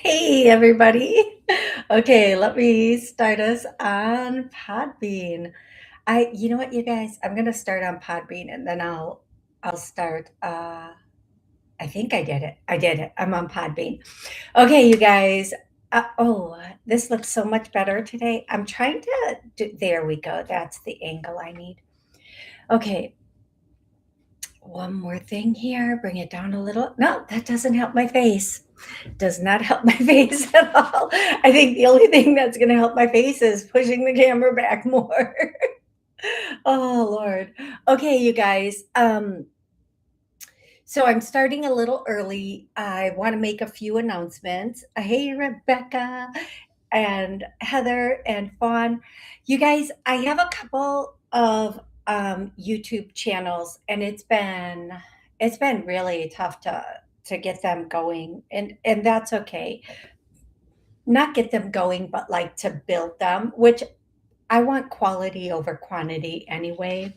Hey, everybody. Okay, let me start us on Podbean. You know what, you guys? I'm gonna start on Podbean and then I'll start. I think I did it. I did it. I'm on Podbean. Okay, you guys. This looks so much better today. I'm trying to do, there we go. That's the angle I need. Okay, one more thing here. Bring it down a little. No, that doesn't help my face. Does not help my face at all. I think the only thing that's gonna help my face is pushing the camera back more. Oh, Lord. Okay, you guys, so I'm starting a little early. I wanna make a few announcements. Hey, Rebecca and Heather and Fawn. You guys, I have a couple of, YouTube channels, and it's been really tough to get them going, and that's okay. Not get them going, but like to build them, which I want quality over quantity anyway.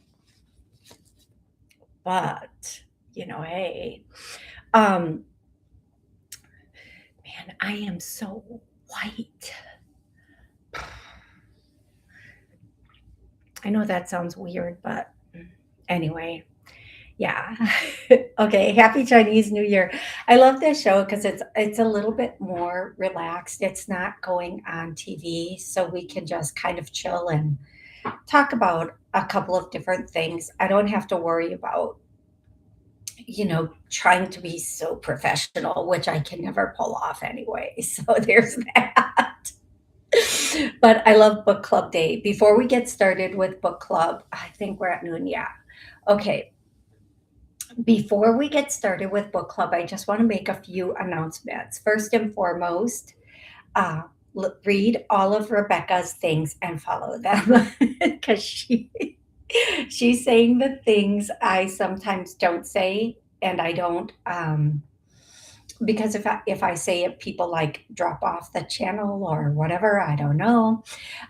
But, hey, um, man, I am so white. I know that sounds weird, but anyway, yeah. Okay, happy Chinese New Year. I love this show because it's a little bit more relaxed. It's not going on TV, so we can just kind of chill and talk about a couple of different things. I don't have to worry about, trying to be so professional, which I can never pull off anyway. So there's that. But I love book club day. Before we get started with book club, I think we're at noon. Yeah. Okay. Before we get started with book club, I just want to make a few announcements. First and foremost, uh, read all of Rebecca's things and follow them because she's saying the things I sometimes don't say, and I don't because if I say it, people like drop off the channel or whatever. I don't know.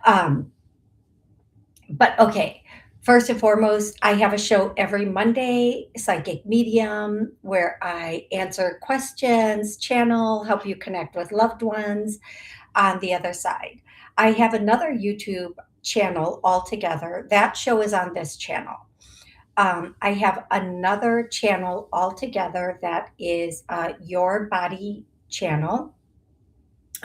Um, but okay, first and foremost, I have a show every Monday, Psychic Medium, where I answer questions, channel, help you connect with loved ones on the other side. I have another YouTube channel altogether. That show is on this channel. I have another channel altogether that is Your Body channel.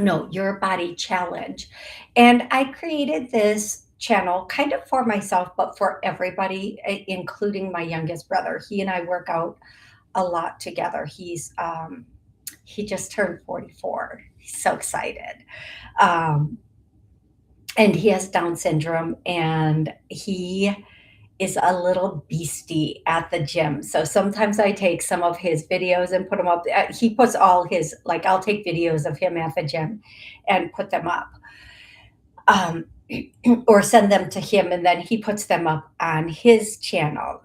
No, Your Body Challenge. And I created this channel kind of for myself, but for everybody, including my youngest brother. He and I work out a lot together. He just turned 44. He's so excited. Um, and he has Down syndrome, and he is a little beastie at the gym. So sometimes I take some of his videos and put them up. He puts all his, like, I'll take videos of him at the gym and put them up, um, or send them to him, and then he puts them up on his channel.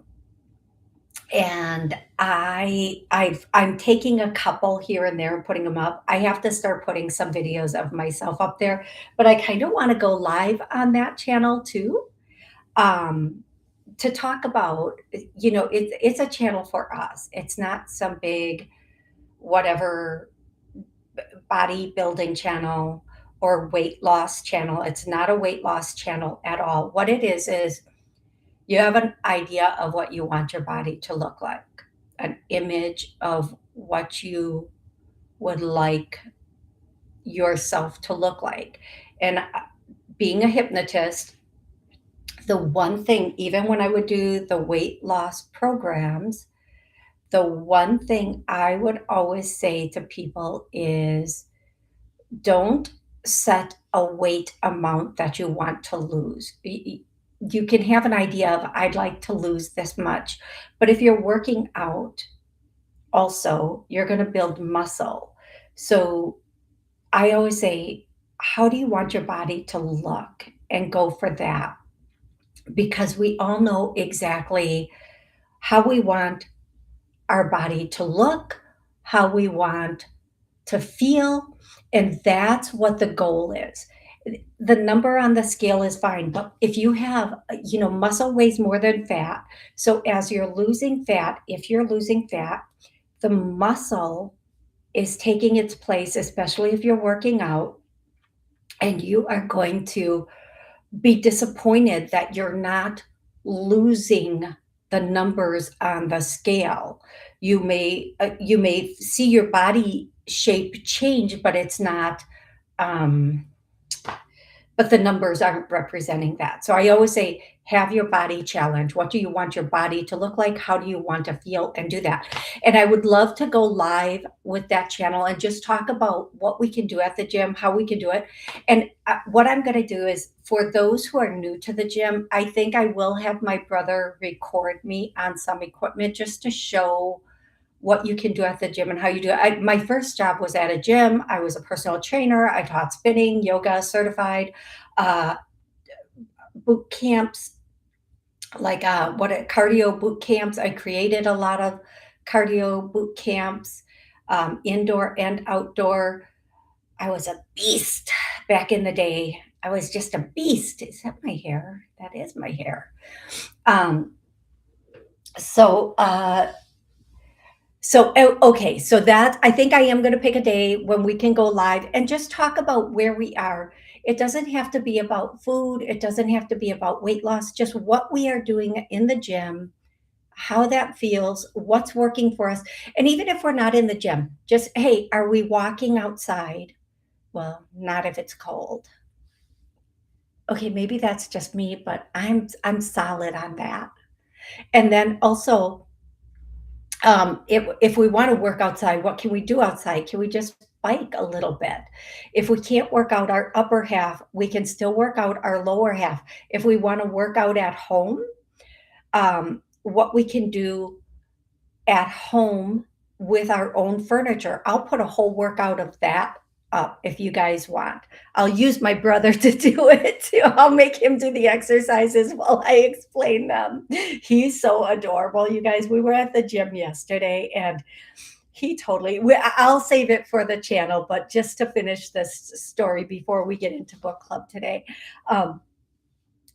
And I'm taking a couple here and there and putting them up. I have to start putting some videos of myself up there, but I kind of want to go live on that channel too. Um, to talk about, it's a channel for us. It's not some big whatever bodybuilding channel or weight loss channel. It's not a weight loss channel at all. What it is you have an idea of what you want your body to look like, an image of what you would like yourself to look like. And being a hypnotist, the one thing, even when I would do the weight loss programs, the one thing I would always say to people is don't set a weight amount that you want to lose. You can have an idea of, I'd like to lose this much. But if you're working out, also, you're going to build muscle. So I always say, how do you want your body to look? And go for that, because we all know exactly how we want our body to look, how we want to feel, and that's what the goal is. The number on the scale is fine, but if you have, muscle weighs more than fat. So as you're losing fat, if you're losing fat, the muscle is taking its place, especially if you're working out, and you are going to be disappointed that you're not losing the numbers on the scale. You may see your body shape change, but it's not, um, but the numbers aren't representing that. So I always say, have your body challenge. What do you want your body to look like? How do you want to feel? And do that. And I would love to go live with that channel and just talk about what we can do at the gym, how we can do it. And what I'm going to do is for those who are new to the gym, I think I will have my brother record me on some equipment just to show what you can do at the gym and how you do it. My first job was at a gym. I was a personal trainer. I taught spinning, yoga, certified, uh, boot camps, like cardio boot camps. I created a lot of cardio boot camps, indoor and outdoor. I was a beast back in the day. I was just a beast. Is that my hair? That is my hair. Um, so okay, so that I think I am gonna pick a day when we can go live and just talk about where we are. It doesn't have to be about food, it doesn't have to be about weight loss, just what we are doing in the gym, how that feels, what's working for us. And even if we're not in the gym, just, hey, are we walking outside? Well, not if it's cold. Okay, maybe that's just me, but I'm solid on that. And then also, if we want to work outside, what can we do outside? Can we just bike a little bit? If we can't work out our upper half, we can still work out our lower half. If we want to work out at home, what we can do at home with our own furniture. I'll put a whole workout of that up if you guys want. I'll use my brother to do it too. I'll make him do the exercises while I explain them. He's so adorable. You guys, we were at the gym yesterday and he totally, I'll save it for the channel, but just to finish this story before we get into book club today, um,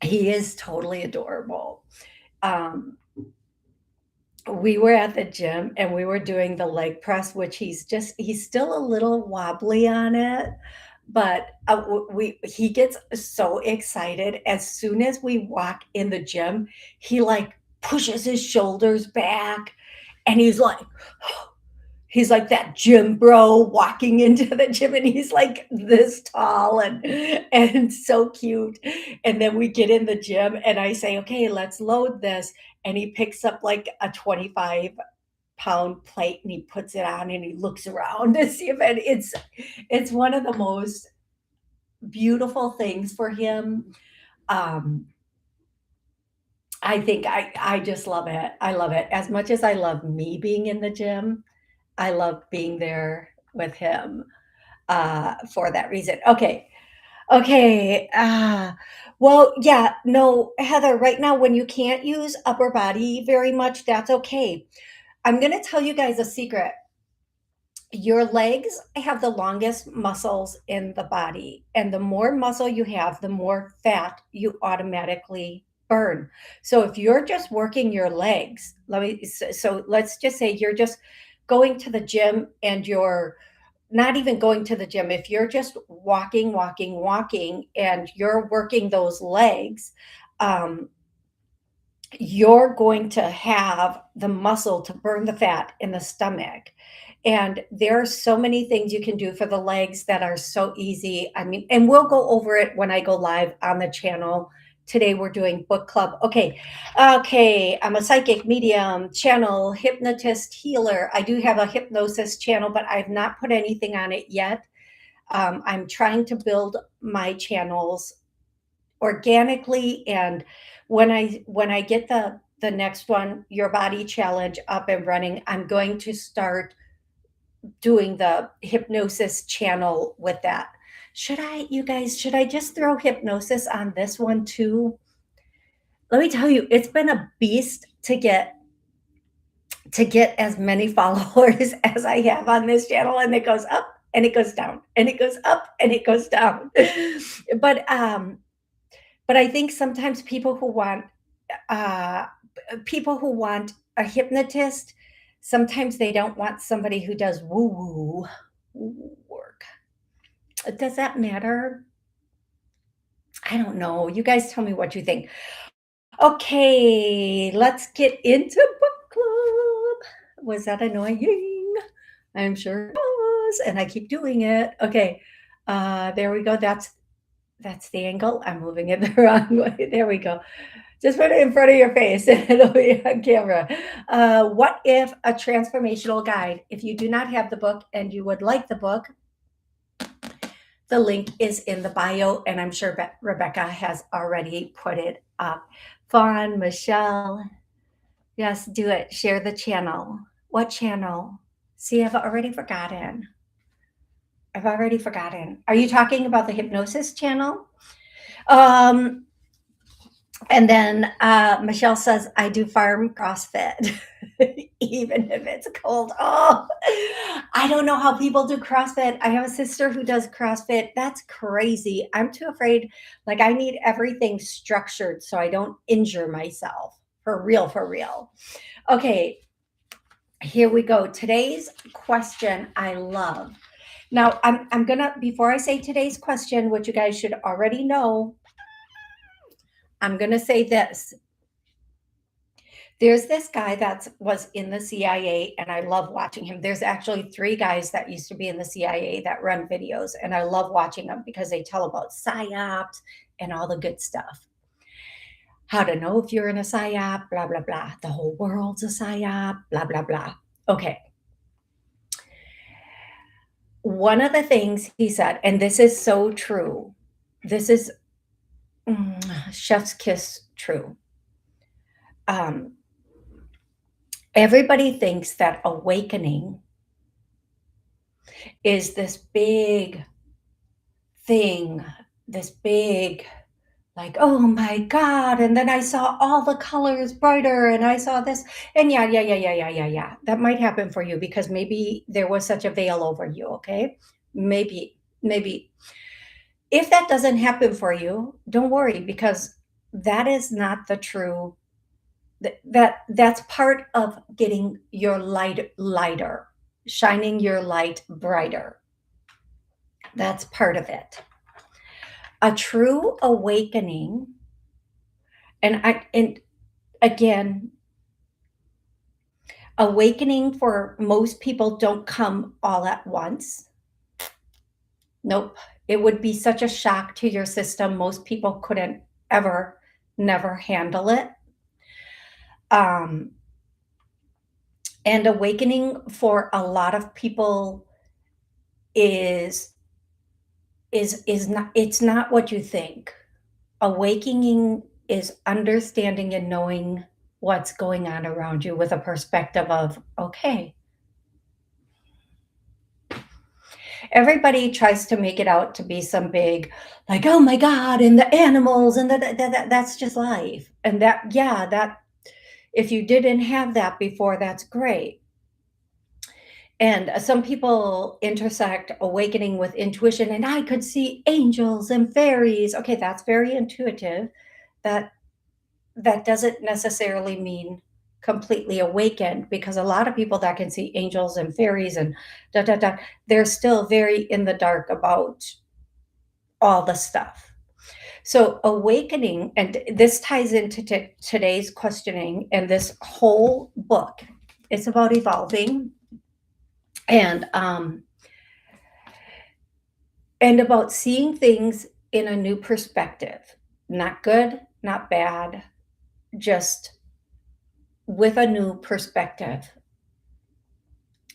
he is totally adorable. Um, we were at the gym and we were doing the leg press, which he's still a little wobbly on it, but we he gets so excited as soon as we walk in the gym. He like pushes his shoulders back and he's like that gym bro walking into the gym and he's like this tall and so cute. And then we get in the gym and I say, okay, let's load this. And he picks up like a 25-pound plate and he puts it on and he looks around to see if it's one of the most beautiful things for him. Um, I think I just love it. I love it as much as I love me being in the gym. I love being there with him, for that reason. Okay. Okay. Well, yeah, no, Heather, right now, when you can't use upper body very much, that's okay. I'm going to tell you guys a secret. Your legs have the longest muscles in the body, and the more muscle you have, the more fat you automatically burn. So if you're just working your legs, so let's just say you're just going to the gym and you're not even going to the gym. If you're just walking, walking, walking, and you're working those legs, um, you're going to have the muscle to burn the fat in the stomach. And there are so many things you can do for the legs that are so easy. I mean, and we'll go over it when I go live on the channel. Today we're doing book club. Okay. Okay. I'm a psychic medium, channel, hypnotist, healer. I do have a hypnosis channel, but I've not put anything on it yet. I'm trying to build my channels organically, and when I get the next one, your body challenge, up and running, I'm going to start doing the hypnosis channel with that. Should I just throw hypnosis on this one too? Let me tell you, it's been a beast to get as many followers as I have on this channel, and it goes up and it goes down and it goes up and it goes down. but but I think sometimes uh people who want a hypnotist, Sometimes they don't want somebody who does woo work. Does that matter? I don't know. You guys tell me what you think. Okay, let's get into book club. Was that annoying? I'm sure it was, and I keep doing it. Okay, there we go. That's the angle. I'm moving it the wrong way. There we go. Just put it in front of your face and it'll be on camera. What if a transformational guide? If you do not have the book and you would like the book, the link is in the bio, and I'm sure Rebecca has already put it up. Fawn, Michelle, yes, do it. Share the channel. What channel? See, I've already forgotten. Are you talking about the hypnosis channel? Um, and then Michelle says, I do farm CrossFit, even if it's cold. Oh, I don't know how people do CrossFit. I have a sister who does CrossFit. That's crazy. I'm too afraid. Like, I need everything structured so I don't injure myself. For real, for real. Okay, here we go. Today's question I love. Now, I'm going to, before I say today's question, which you guys should already know, I'm going to say this. There's this guy that was in the CIA, and I love watching him. There's actually 3 guys that used to be in the CIA that run videos, and I love watching them because they tell about psyops and all the good stuff. How to know if you're in a psyop, blah, blah, blah. The whole world's a psyop, blah, blah, blah. Okay. One of the things he said, and this is so true, this is chef's kiss true. Everybody thinks that awakening is this big thing, this big, like, oh my God. And then I saw all the colors brighter and I saw this. And yeah. That might happen for you because maybe there was such a veil over you. Okay. Maybe. If that doesn't happen for you, don't worry because that is not the true that's part of getting your light lighter, shining your light brighter. That's part of it. A true awakening, and again, awakening for most people don't come all at once. Nope. It would be such a shock to your system. Most people couldn't ever, never handle it. And awakening for a lot of people is not, it's not what you think. Awakening is understanding and knowing what's going on around you with a perspective of, okay. Everybody tries to make it out to be some big, like, oh my God, and the animals, and that's just life. And that if you didn't have that before, that's great. And some people intersect awakening with intuition, and I could see angels and fairies. Okay, that's very intuitive. That doesn't necessarily mean completely awakened because a lot of people that can see angels and fairies and they're still very in the dark about all the stuff. So awakening, and this ties into today's questioning and this whole book. It's about evolving and about seeing things in a new perspective. Not good, not bad, just with a new perspective.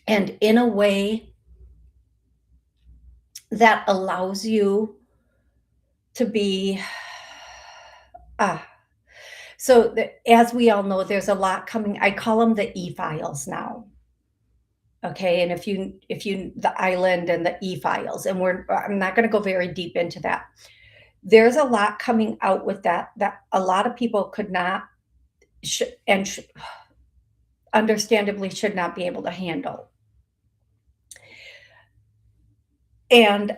And in a way that allows you to be so as we all know, there's a lot coming. I call them the e-files now. Okay, and if you the island and the e-files, and I'm not going to go very deep into that. There's a lot coming out with that a lot of people could not understandably should not be able to handle. And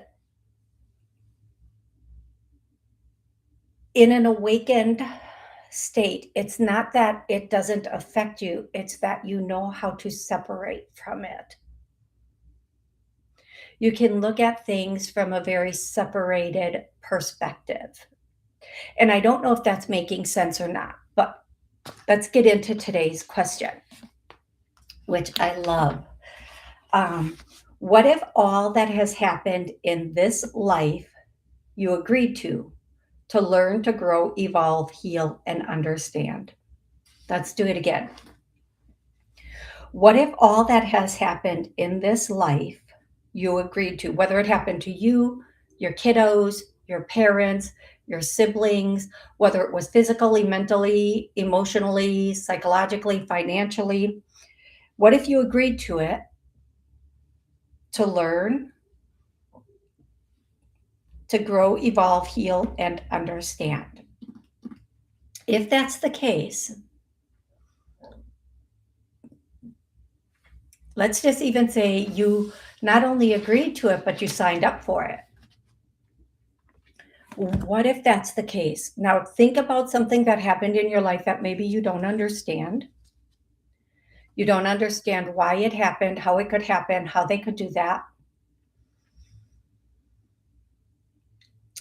in an awakened state. It's not that it doesn't affect you, it's that you know how to separate from it. You can look at things from a very separated perspective. And I don't know if that's making sense or not, but let's get into today's question, which I love. Um, what if all that has happened in this life you agreed to learn, to grow, evolve, heal, and understand? Let's do it again. What if all that has happened in this life you agreed to, whether it happened to you, your kiddos, your parents, your siblings, whether it was physically, mentally, emotionally, psychologically, financially? What if you agreed to it, to learn, to grow, evolve, heal, and understand? If that's the case, let's just even say you not only agreed to it, but you signed up for it. What if that's the case? Now, think about something that happened in your life that maybe you don't understand. You don't understand why it happened, how it could happen, how they could do that.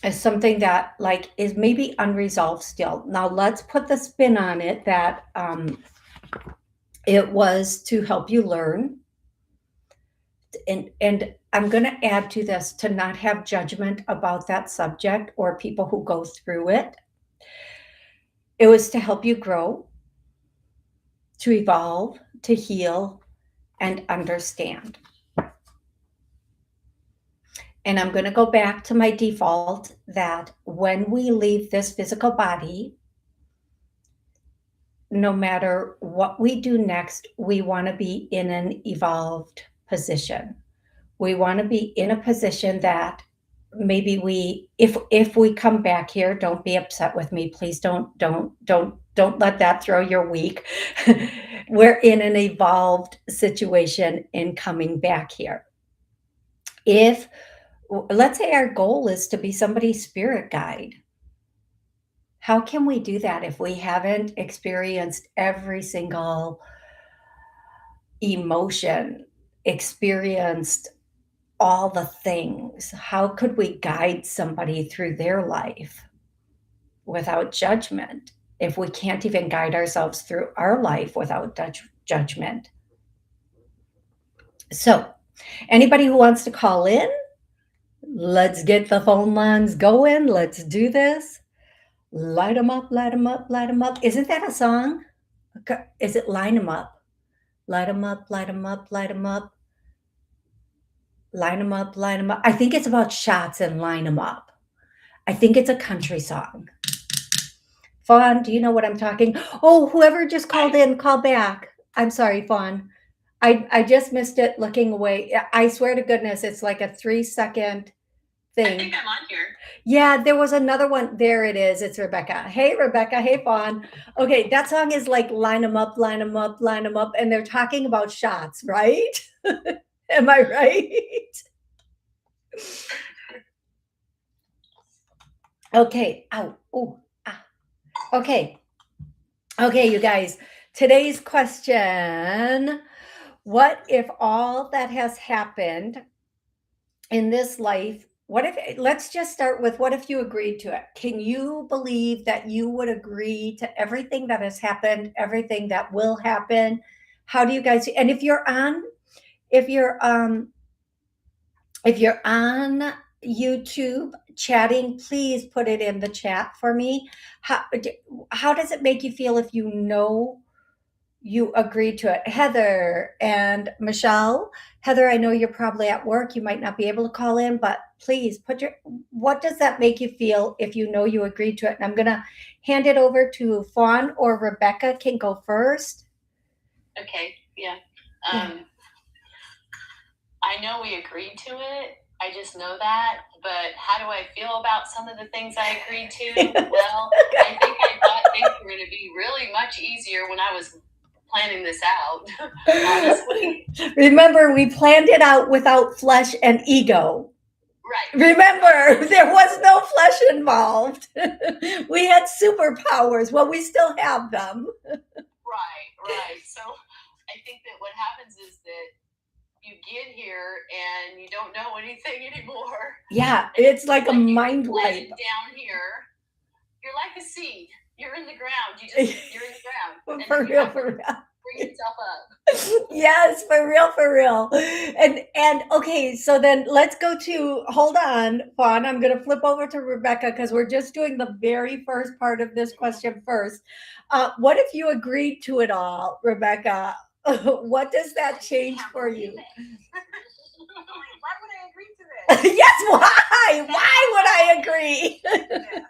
Is something that like is maybe unresolved still. Now, let's put the spin on it that it was to help you learn. And I'm going to add to this to not have judgment about that subject or people who go through it. It was to help you grow, to evolve, to heal, and understand. And I'm going to go back to my default that when we leave this physical body, no matter what we do next, we want to be in an evolved position. We want to be in a position that maybe if we come back here, don't be upset with me, please. Don't let that throw your week. We're in an evolved situation in coming back here. If let's say our goal is to be somebody's spirit guide, how can we do that if we haven't experienced every single emotion, experienced all the things? How could we guide somebody through their life without judgment if we can't even guide ourselves through our life without judgment? So, anybody who wants to call in, let's get the phone lines going. Let's do this. Light them up, light them up, light them up. Isn't that a song? Is it line them up? Light them up, light them up, light them up. Line them up, line them up. I think it's about shots and line them up. I think it's a country song. Fawn, do you know what I'm talking? Oh, whoever just called in, call back. I'm sorry, Fawn. I just missed it looking away. I swear to goodness, it's like a 3-second thing. I think I'm on here. Yeah, there was another one. There it is. It's Rebecca. Hey, Rebecca. Hey, Fawn. Okay, that song is like line them up, line them up, line them up. And they're talking about shots, right? Am I right? Okay. Ow. Ooh. Ah. Okay. Okay, you guys. Today's question: what if all that has happened in this life, what if, let's just start with, what if you agreed to it? Can you believe that you would agree to everything that has happened, everything that will happen? How do you guys, and if you're on YouTube chatting, please put it in the chat for me. How does it make you feel if you know you agreed to it? Heather and Michelle. Heather, I know you're probably at work. You might not be able to call in, but please what does that make you feel if you know you agreed to it? And I'm going to hand it over to Fawn, or Rebecca can go first. Okay, yeah. I know we agreed to it. I just know that. But how do I feel about some of the things I agreed to? Well, I think I thought things were going to be really much easier when I was planning this out, honestly. Remember, we planned it out without flesh and ego. Right. Remember, there was no flesh involved. We had superpowers. Well, we still have them. Right. So I think that what happens is that you get here and you don't know anything anymore. Yeah, And it's like a like you mind planted wipe. down here. You're like a seed. You're in the ground. You're in the ground, and For then you real, have to for real. bring yourself up. Yes, for real, for real. And okay, so then let's go to hold on, Fawn. I'm gonna flip over to Rebecca because we're just doing the very first part of this question first. What if you agreed to it all, Rebecca? What does that change for you? Why would I agree to this? Yes, why? Why would I agree? Yes.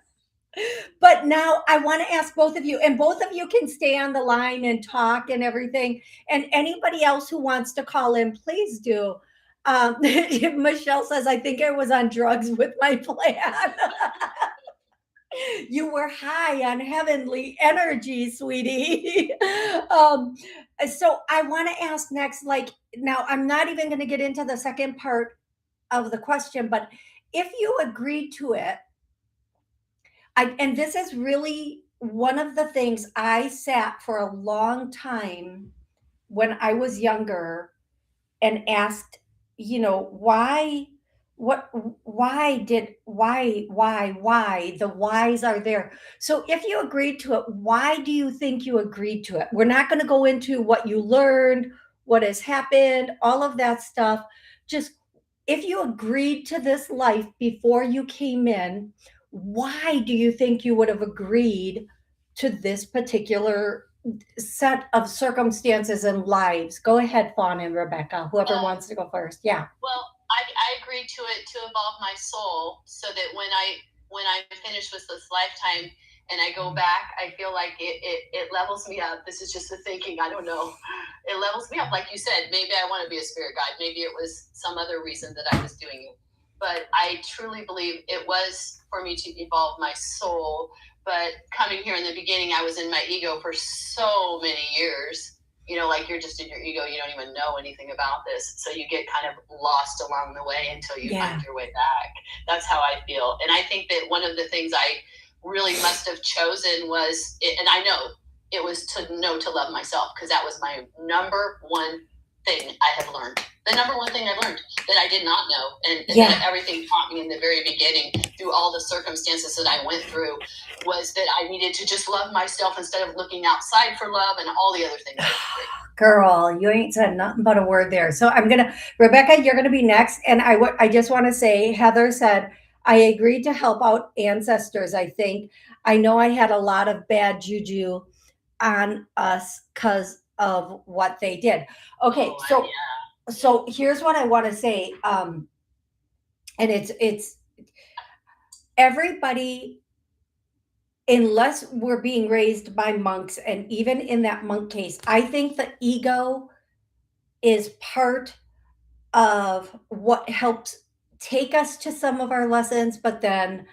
But now I want to ask both of you, and both of you can stay on the line and talk and everything. And anybody else who wants to call in, please do. Michelle says, I think I was on drugs with my plan. You were high on heavenly energy, sweetie. um, so I want to ask next, like, now I'm not even going to get into the second part of the question, but if you agreed to it, and this is really one of the things I sat for a long time when I was younger and asked, why, what, why? The whys are there. So if you agreed to it, why do you think you agreed to it? We're not going to go into what you learned, what has happened, all of that stuff. Just if you agreed to this life before you came in, why do you think you would have agreed to this particular set of circumstances and lives? Go ahead, Fawn and Rebecca, whoever wants to go first. Yeah. Well, I agreed to it to evolve my soul so that when I finish with this lifetime and I go back, I feel like it levels me up. This is just the thinking. I don't know. It levels me up. Like you said, maybe I want to be a spirit guide. Maybe it was some other reason that I was doing it. But I truly believe it was for me to evolve my soul. But coming here in the beginning, I was in my ego for so many years. Like you're just in your ego, you don't even know anything about this. So you get kind of lost along the way until you find your way back. That's how I feel. And I think that one of the things I really must have chosen was, and I know it was to know to love myself, because that was my number one thing I have learned. The number one thing I've learned that I did not know, and that everything taught me in the very beginning through all the circumstances that I went through, was that I needed to just love myself instead of looking outside for love and all the other things. Girl, you ain't said nothing but a word there. So Rebecca, you're gonna be next. And I just want to say, Heather said, I agreed to help out ancestors. I think I know I had a lot of bad juju on us because of what they did. Okay, so here's what I want to say. And it's everybody, unless we're being raised by monks, and even in that monk case, I think the ego is part of what helps take us to some of our lessons, but then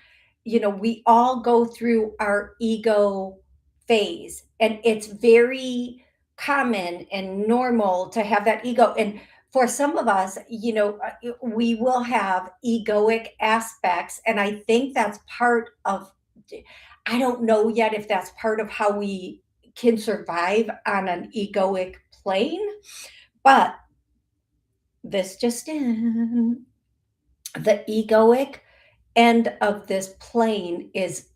we all go through our ego phase, and it's very common and normal to have that ego. And for some of us, we will have egoic aspects, and I think that's part of, I don't know yet if that's part of how we can survive on an egoic plane, but this just in, the egoic end of this plane is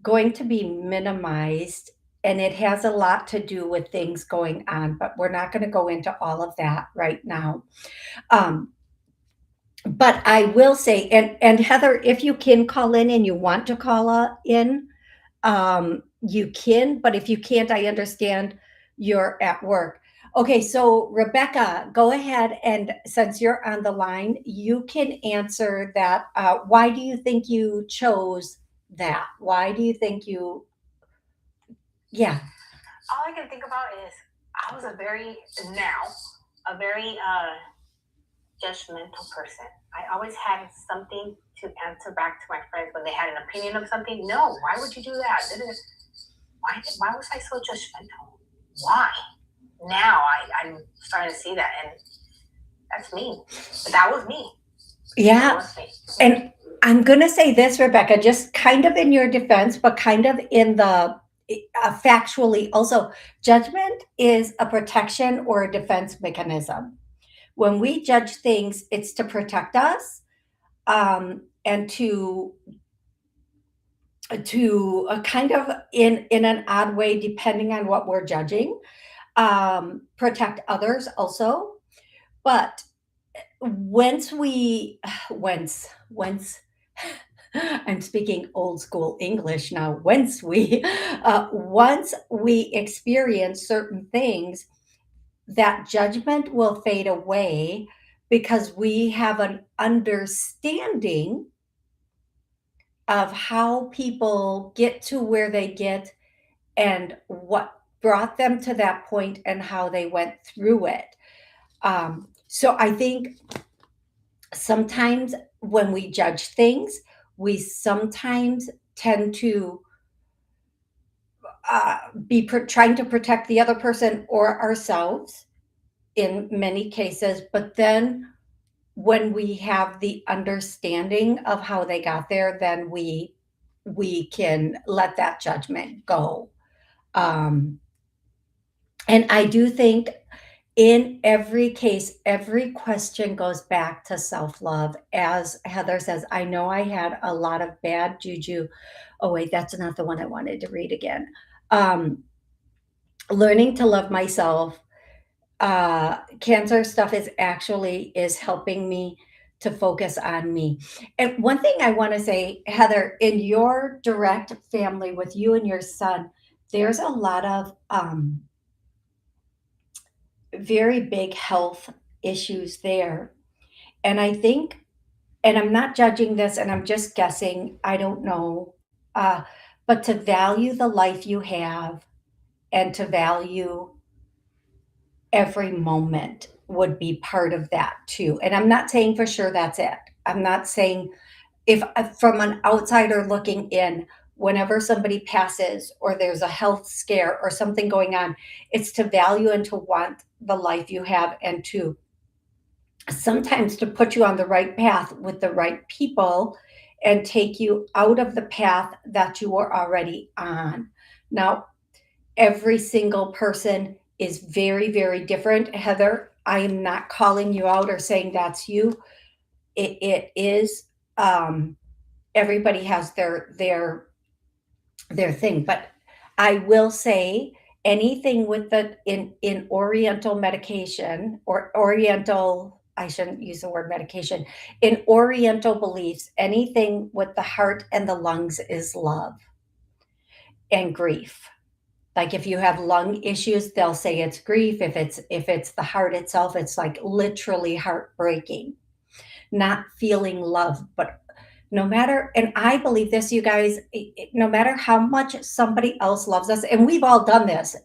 going to be minimized, and it has a lot to do with things going on, but we're not going to go into all of that right now. But I will say, and Heather, if you can call in and you want to call in, you can, but if you can't, I understand you're at work. Okay, so Rebecca, go ahead, and since you're on the line, you can answer that. Why do you think you chose that? Why do you think you, yeah. All I can think about is I was a very judgmental person. I always had something to answer back to my friends when they had an opinion of something. No, why would you do that? Why was I so judgmental? Why? Now I'm starting to see that, and that's me. But that was me. Yeah. One thing. And I'm going to say this, Rebecca, just kind of in your defense, but kind of in the factually also, judgment is a protection or a defense mechanism. When we judge things, it's to protect us, and to kind of in an odd way, depending on what we're judging, protect others also. But once we, once I'm speaking old school English now. Once we experience certain things, that judgment will fade away because we have an understanding of how people get to where they get and what brought them to that point and how they went through it. So I think sometimes when we judge things, we sometimes tend to trying to protect the other person or ourselves in many cases. But then when we have the understanding of how they got there, then we can let that judgment go. Um, and I do think in every case, every question goes back to self love. As Heather says, I know I had a lot of bad juju. Oh, wait, that's not the one I wanted to read again. Um, Learning to love myself. Cancer stuff is helping me to focus on me. And one thing I want to say, Heather, in your direct family with you and your son, there's a lot of very big health issues there. And I think, and I'm not judging this and I'm just guessing, I don't know, uh, but to value the life you have and to value every moment would be part of that too. And I'm not saying for sure that's it. I'm not saying if from an outsider looking in, whenever somebody passes or there's a health scare or something going on, it's to value and to want the life you have and to sometimes to put you on the right path with the right people and take you out of the path that you were already on. Now, every single person is very, very different. Heather, I am not calling you out or saying that's you. It is everybody has their thing, but I will say anything with the in oriental medication or oriental, I shouldn't use the word medication, in oriental beliefs, anything with the heart and the lungs is love and grief. Like if you have lung issues, they'll say it's grief. If it's the heart itself, it's like literally heartbreaking, not feeling love. But no matter, and I believe this, you guys, no matter how much somebody else loves us, and we've all done this.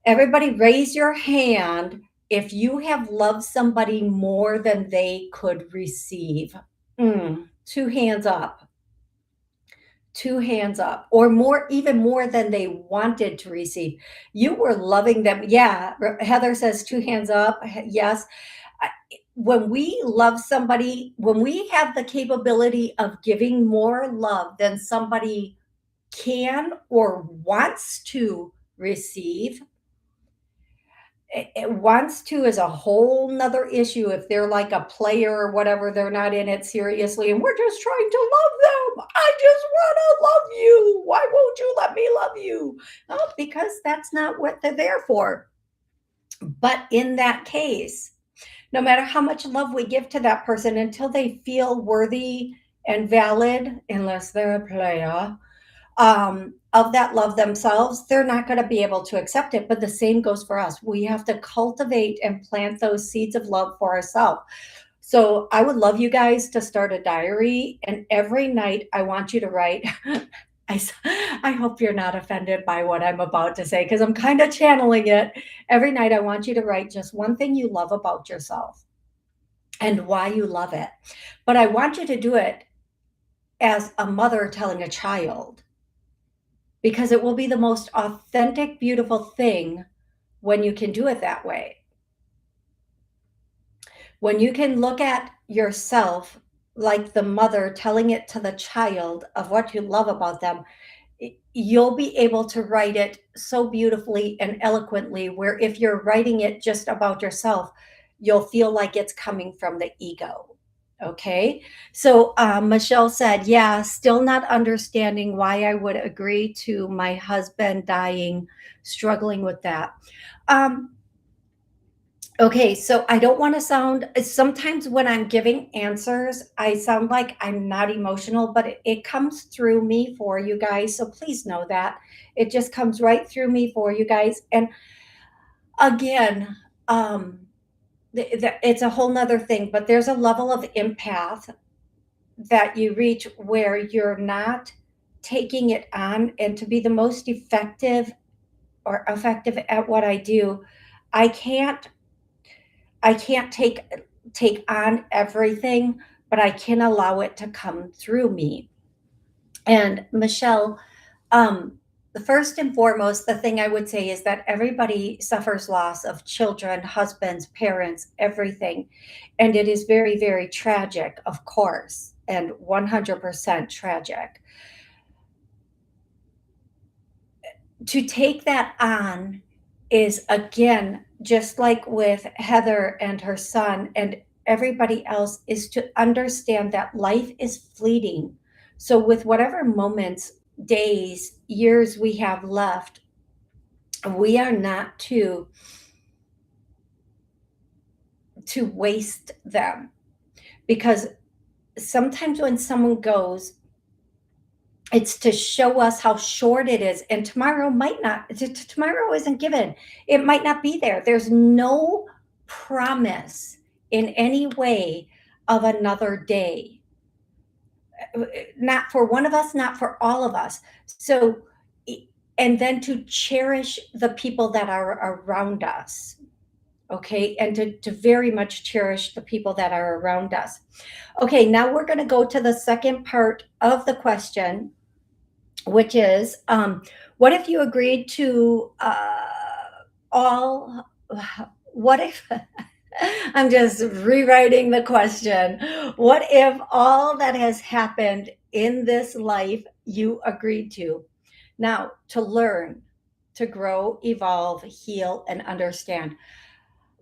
Everybody raise your hand if you have loved somebody more than they could receive. Two hands up. Two hands up, or more, even more than they wanted to receive. You were loving them. Yeah, Heather says two hands up. Yes. When we love somebody, when we have the capability of giving more love than somebody can or wants to receive, wants to is a whole nother issue. If they're like a player or whatever, they're not in it seriously and we're just trying to love them. I just want to love you. Why won't you let me love you? Oh, because that's not what they're there for. But in that case, no matter how much love we give to that person, until they feel worthy and valid, unless they're a player, of that love themselves, they're not going to be able to accept it. But the same goes for us. We have to cultivate and plant those seeds of love for ourselves. So I would love you guys to start a diary, and every night I want you to write. I hope you're not offended by what I'm about to say because I'm kind of channeling it. Every night I want you to write just one thing you love about yourself and why you love it. But I want you to do it as a mother telling a child, because it will be the most authentic, beautiful thing when you can do it that way. When you can look at yourself, like the mother telling it to the child of what you love about them, you'll be able to write it so beautifully and eloquently, where if you're writing it just about yourself, you'll feel like it's coming from the ego. Okay. So Michelle said, yeah, still not understanding why I would agree to my husband dying, struggling with that. Um, Okay, so I don't want to sound, sometimes when I'm giving answers, I sound like I'm not emotional, but it comes through me for you guys. So please know that. It just comes right through me for you guys. And again, it's a whole nother thing, but there's a level of empath that you reach where you're not taking it on. And to be the most effective at what I do, I can't I can't take on everything, but I can allow it to come through me. And Michelle, the first and foremost, the thing I would say is that everybody suffers loss of children, husbands, parents, everything. And it is very, very tragic, of course, and 100% tragic. To take that on is, again, just like with Heather and her son and everybody else, is to understand that life is fleeting. So with whatever moments, days, years we have left, we are not to waste them, because sometimes when someone goes, it's to show us how short it is, and tomorrow might not, tomorrow isn't given, it might not be there. There's no promise in any way of another day, not for one of us, not for all of us. So and then to cherish the people that are around us. Okay, and to very much cherish the people that are around us. Okay, now we're going to go to the second part of the question, which is, what if you agreed to all, what if, I'm just rewriting the question. What if all that has happened in this life you agreed to? Now, to learn, to grow, evolve, heal, and understand.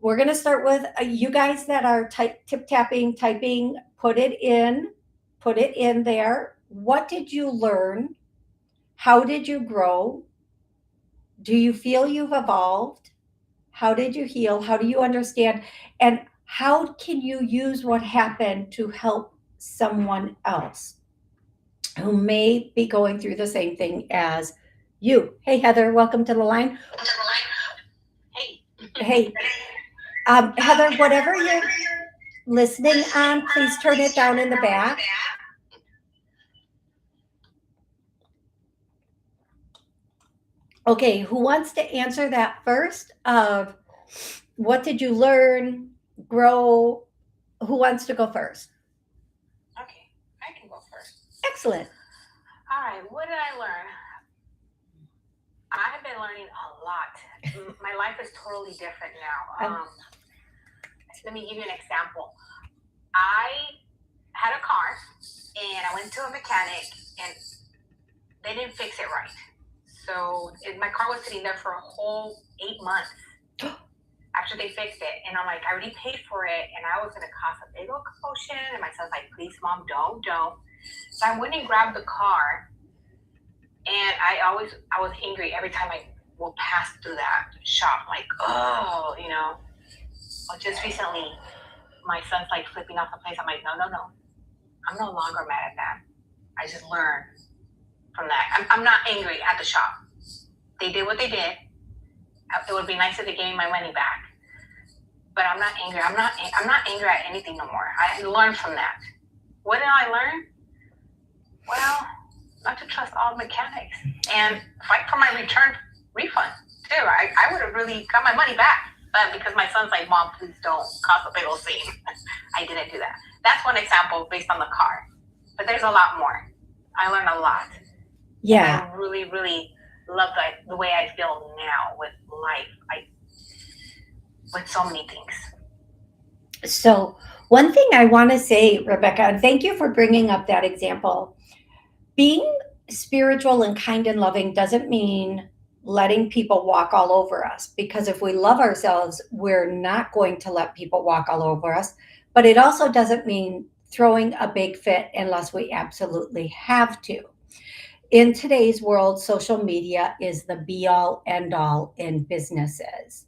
We're going to start with you guys that are tip tapping, typing, put it in there. What did you learn? How did you grow? Do you feel you've evolved? How did you heal? How do you understand? And how can you use what happened to help someone else who may be going through the same thing as you? Hey, Heather, welcome to the line. Hey. Hey, Heather, whatever you're listening on, please turn it down in the back. Okay, who wants to answer that first? Of what did you learn, grow? Who wants to go first? Okay, I can go first. Excellent. All right, what did I learn? I've been learning a lot. My life is totally different now. Let me give you an example. I had a car and I went to a mechanic and they didn't fix it right. So my car was sitting there for a whole 8 months after they fixed it. And I'm like, I already paid for it and I was going to cause a big old commotion. And my son's like, please, Mom, don't. So I went and grabbed the car. And I was angry every time I would pass through that shop. Like, oh, Well, just recently, my son's like flipping off the place. I'm like, no. I'm no longer mad at that. I just learned from that. I'm not angry at the shop. They did what they did. It would be nice if they gave me my money back. But I'm not angry. I'm not angry at anything no more. I learned from that. What did I learn? Well, not to trust all mechanics and fight for my refund too. I would have really got my money back. But because my son's like, Mom, please don't cause a big old scene. I didn't do that. That's one example based on the car. But there's a lot more. I learned a lot. Yeah. I really, really love the way I feel now with life. With so many things. So One thing I want to say, Rebecca, and thank you for bringing up that example. Being spiritual and kind and loving doesn't mean letting people walk all over us, because if we love ourselves, we're not going to let people walk all over us. But it also doesn't mean throwing a big fit unless we absolutely have to. In today's world, social media is the be all end all in businesses.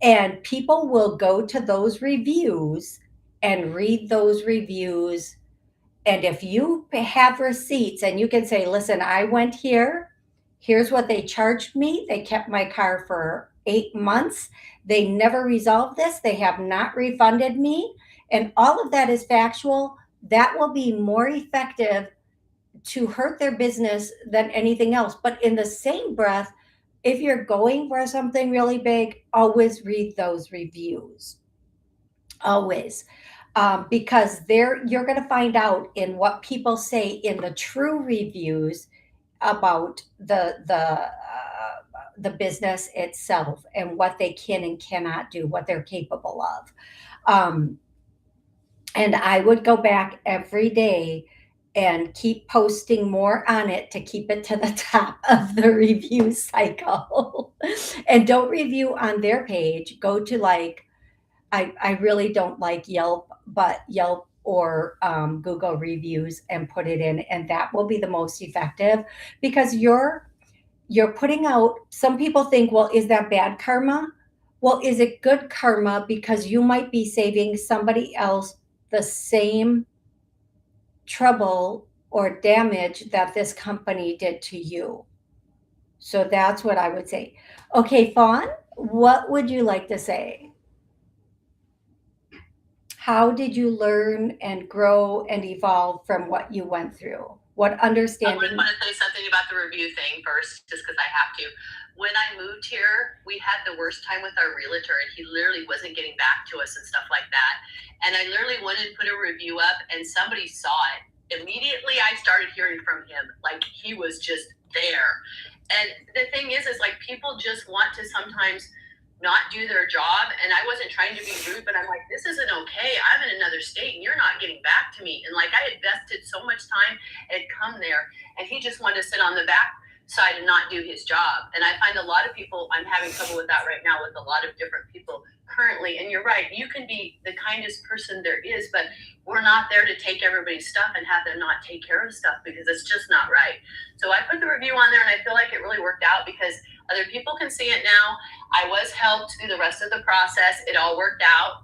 And people will go to those reviews and read those reviews. And if you have receipts and you can say, listen, I went here, here's what they charged me. They kept my car for 8 months. They never resolved this. They have not refunded me. And all of that is factual. That will be more effective to hurt their business than anything else. But in the same breath, if you're going for something really big, always read those reviews. Always. Because there you're going to find out in what people say in the true reviews about the business itself and what they can and cannot do, what they're capable of. Um, and I would go back every day and keep posting more on it to keep it to the top of the review cycle. And don't review on their page. Go to like, I really don't like Yelp, but Yelp or Google reviews and put it in, and that will be the most effective because you're putting out. Some people think, well, is that bad karma? Well, is it good karma because you might be saving somebody else the same trouble or damage that this company did to you? So that's what I would say. Okay, Fawn, what would you like to say? How did you learn and grow and evolve from what you went through? What I understanding? want to say something about the review thing first, just because I have to. When I moved here, we had the worst time with our realtor, and he literally wasn't getting back to us and stuff like that. And I literally went and put a review up, and somebody saw it. Immediately, I started hearing from him. Like, he was just there. And the thing is like people just want to sometimes not do their job. And I wasn't trying to be rude, but I'm like, this isn't okay. I'm in another state and you're not getting back to me. And like I invested so much time and come there, and he just wanted to sit on the back side and not do his job. And I find a lot of people, I'm having trouble with that right now with a lot of different people currently. And you're right, you can be the kindest person there is, but we're not there to take everybody's stuff and have them not take care of stuff, because it's just not right. So I put the review on there, and I feel like it really worked out because other people can see it now. I was helped through the rest of the process. It all worked out,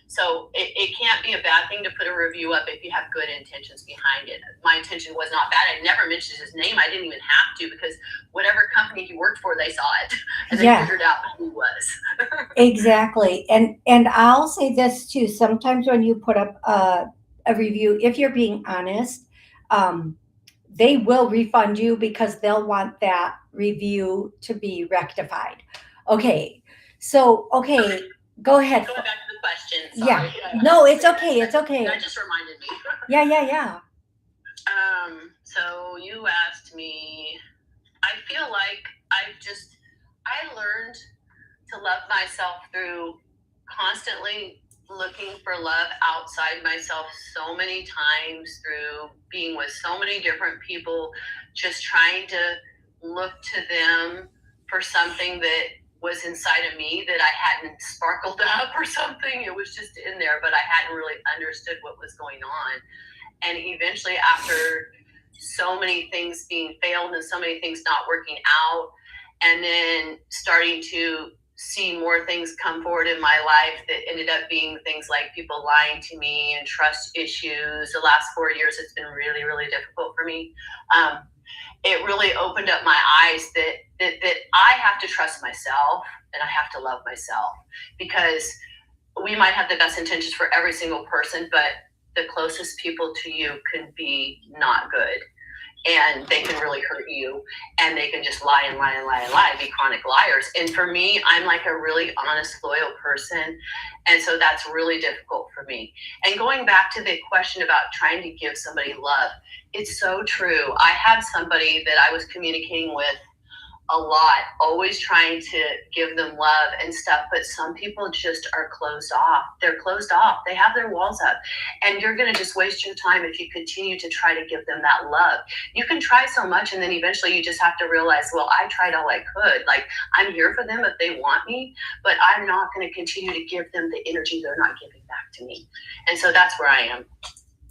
so it can't be a bad thing to put a review up if you have good intentions behind it. My intention was not bad. I never mentioned his name. I didn't even have to, because whatever company he worked for, they saw it and they Yeah, figured out who he was. exactly. And I'll say this too. Sometimes when you put up a review, if you're being honest, um, they will refund you because they'll want that review to be rectified. Okay. So, okay, go ahead. Going back to the question, Yeah. sorry. No, it's okay. It's okay. That just reminded me. Yeah. So you asked me, I feel like I learned to love myself through constantly looking for love outside myself so many times, through being with so many different people, just trying to look to them for something that was inside of me that I hadn't sparkled up or something. It was just in there, but I hadn't really understood what was going on. And eventually, after so many things being failed and so many things not working out, and then starting to see more things come forward in my life that ended up being things like people lying to me and trust issues. The last 4 years, it's been really, really difficult for me. It really opened up my eyes that I have to trust myself and I have to love myself, because we might have the best intentions for every single person, but the closest people to you can be not good, and they can really hurt you, and they can just lie and lie and lie and lie, be chronic liars. And for me, I'm like a really honest, loyal person, and so that's really difficult for me. And going back to the question about trying to give somebody love, it's so true. I had somebody that I was communicating with a lot, always trying to give them love and stuff. But some people just are closed off. They're closed off. They have their walls up. And you're going to just waste your time if you continue to try to give them that love. You can try so much, and then eventually you just have to realize, well, I tried all I could. Like, I'm here for them if they want me, but I'm not going to continue to give them the energy they're not giving back to me. And so that's where I am.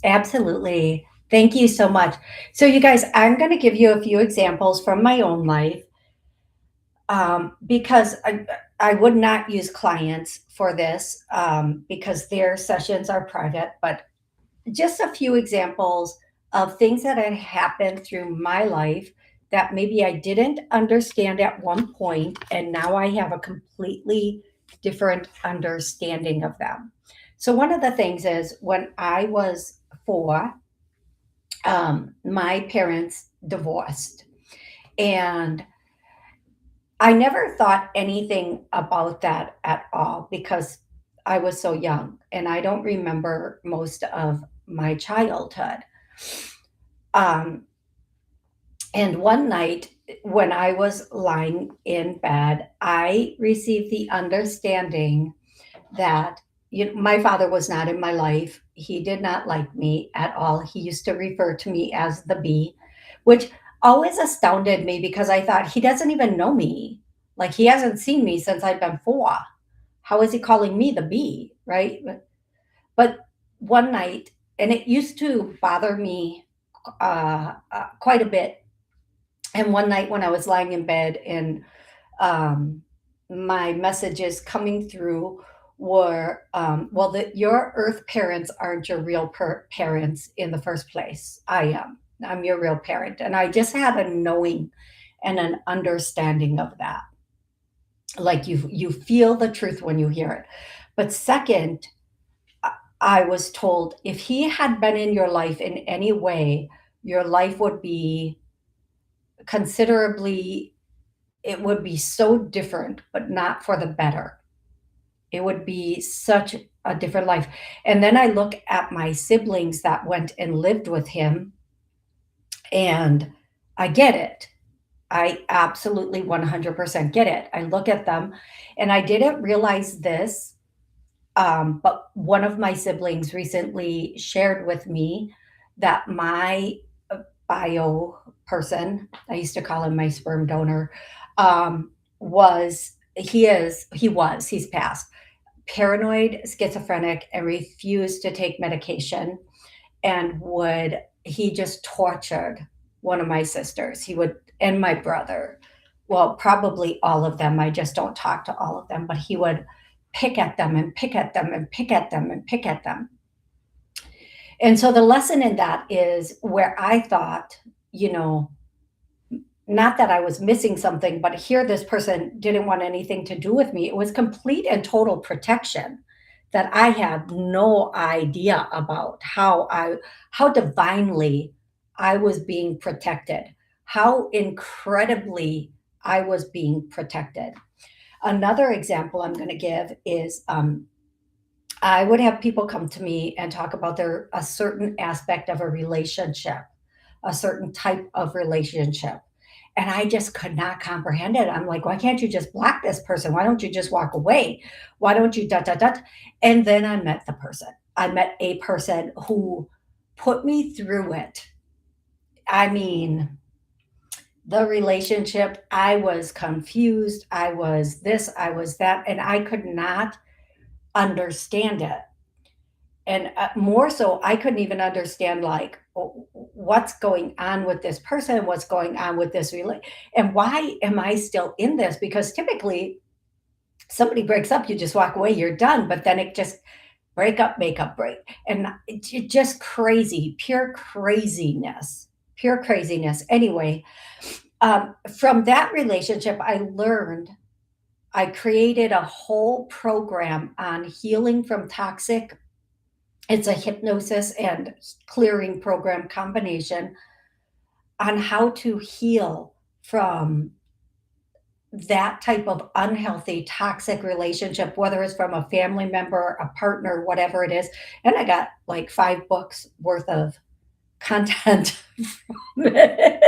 Absolutely. Thank you so much. So, you guys, I'm going to give you a few examples from my own life, because I would not use clients for this, because their sessions are private, but just a few examples of things that had happened through my life that maybe I didn't understand at one point, and now I have a completely different understanding of them. So, one of the things is when I was 4, my parents divorced. And I never thought anything about that at all because I was so young and I don't remember most of my childhood. Um, and one night when I was lying in bed, I received the understanding that my father was not in my life. He did not like me at all. He used to refer to me as the bee, which always astounded me because I thought he doesn't even know me. Like he hasn't seen me since I've been 4. How is he calling me the bee? Right. But one night, and it used to bother me quite a bit. And one night when I was lying in bed and um, my messages coming through were, well, that your earth parents aren't your real parents in the first place. I am. I'm your real parent. And I just had a knowing and an understanding of that. Like you feel the truth when you hear it. But second, I was told if he had been in your life in any way, your life would be considerably, it would be so different, but not for the better. It would be such a different life. And then I look at my siblings that went and lived with him, and I get it. I absolutely 100% get it. I look at them, and I didn't realize this, but one of my siblings recently shared with me that my bio person, I used to call him my sperm donor, he's passed, paranoid, schizophrenic, and refused to take medication. And he just tortured one of my sisters. He would, and my brother. Well, probably all of them. I just don't talk to all of them, but he would pick at them and pick at them and pick at them and pick at them. And so the lesson in that is where I thought, you know, not that I was missing something, but here this person didn't want anything to do with me. It was complete and total protection that I had no idea about how divinely I was being protected, how incredibly I was being protected. Another example I'm going to give is I would have people come to me and talk about a certain aspect of a relationship, a certain type of relationship. And I just could not comprehend it. I'm like, why can't you just block this person? Why don't you just walk away? Why don't you dot, dot, dot? And then I met the person. I met a person who put me through it. I mean, the relationship, I was confused. I was this, I was that, and I could not understand it. And more so, I couldn't even understand like what's going on with this person, what's going on with this and why am I still in this? Because typically, somebody breaks up, you just walk away, you're done. But then it just break up, make up, break, and it just crazy, pure craziness, pure craziness. Anyway, from that relationship, I created a whole program on healing from toxic. It's a hypnosis and clearing program combination on how to heal from that type of unhealthy, toxic relationship, whether it's from a family member, a partner, whatever it is. And I got like 5 books worth of content from it.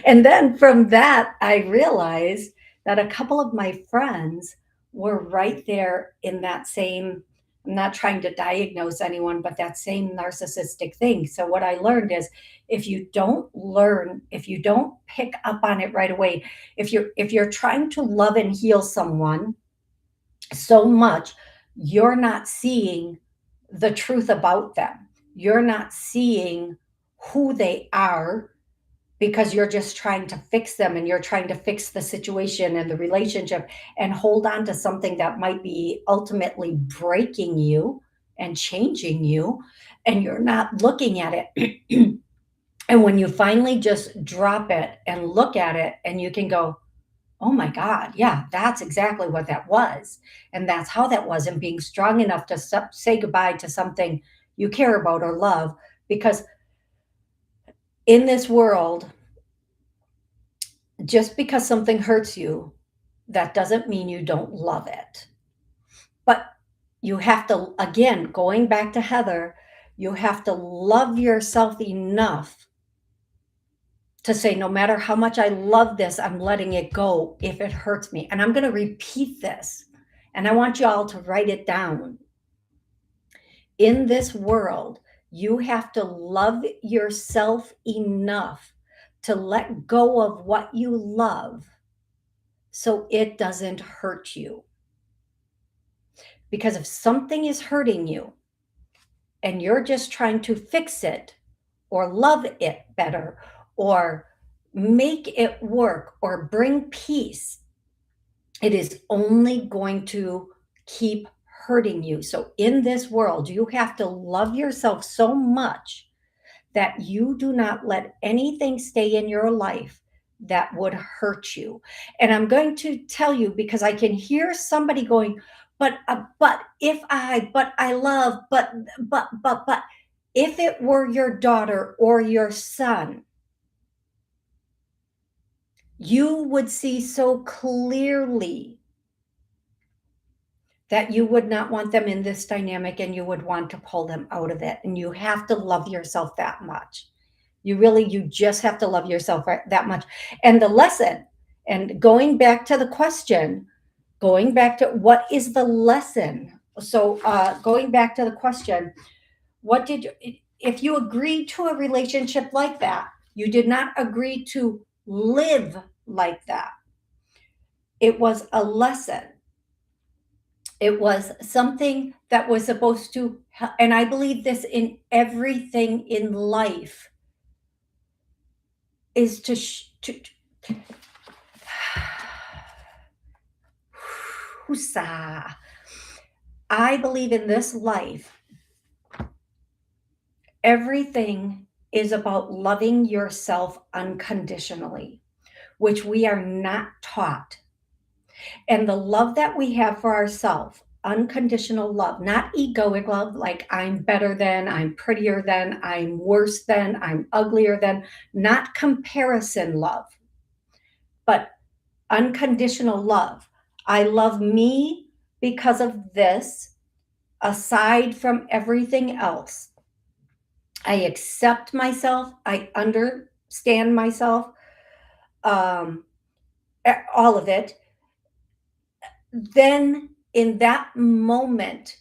And then from that, I realized that a couple of my friends were right there in that same, I'm not trying to diagnose anyone, but that same narcissistic thing. So what I learned is if you don't pick up on it right away, if you're trying to love and heal someone so much, you're not seeing the truth about them. You're not seeing who they are because you're just trying to fix them and you're trying to fix the situation and the relationship and hold on to something that might be ultimately breaking you and changing you. And you're not looking at it. And when you finally just drop it and look at it, and you can go, oh my God, yeah, that's exactly what that was. And that's how that was. And being strong enough to say goodbye to something you care about or love. Because in this world, just because something hurts you, that doesn't mean you don't love it. But you have to, again, going back to Heather, you have to love yourself enough to say, no matter how much I love this, I'm letting it go if it hurts me. And I'm going to repeat this. And I want you all to write it down. In this world, you have to love yourself enough to let go of what you love so it doesn't hurt you. Because if something is hurting you and you're just trying to fix it or love it better or make it work or bring peace, it is only going to keep hurting you. So in this world, you have to love yourself so much that you do not let anything stay in your life that would hurt you. And I'm going to tell you, because I can hear somebody going, but I love, but if it were your daughter or your son, you would see so clearly that you would not want them in this dynamic and you would want to pull them out of it. And you have to love yourself that much. You just have to love yourself that much. And the lesson, and going back to the question, going back to what is the lesson? So going back to the question, if you agreed to a relationship like that, you did not agree to live like that. It was a lesson. It was something that was supposed to, and I believe this in everything in life, is to I believe in this life, everything is about loving yourself unconditionally, which we are not taught. And the love that we have for ourselves, unconditional love, not egoic love, like I'm better than, I'm prettier than, I'm worse than, I'm uglier than, not comparison love, but unconditional love. I love me because of this, aside from everything else. I accept myself. I understand myself, all of it. Then in that moment,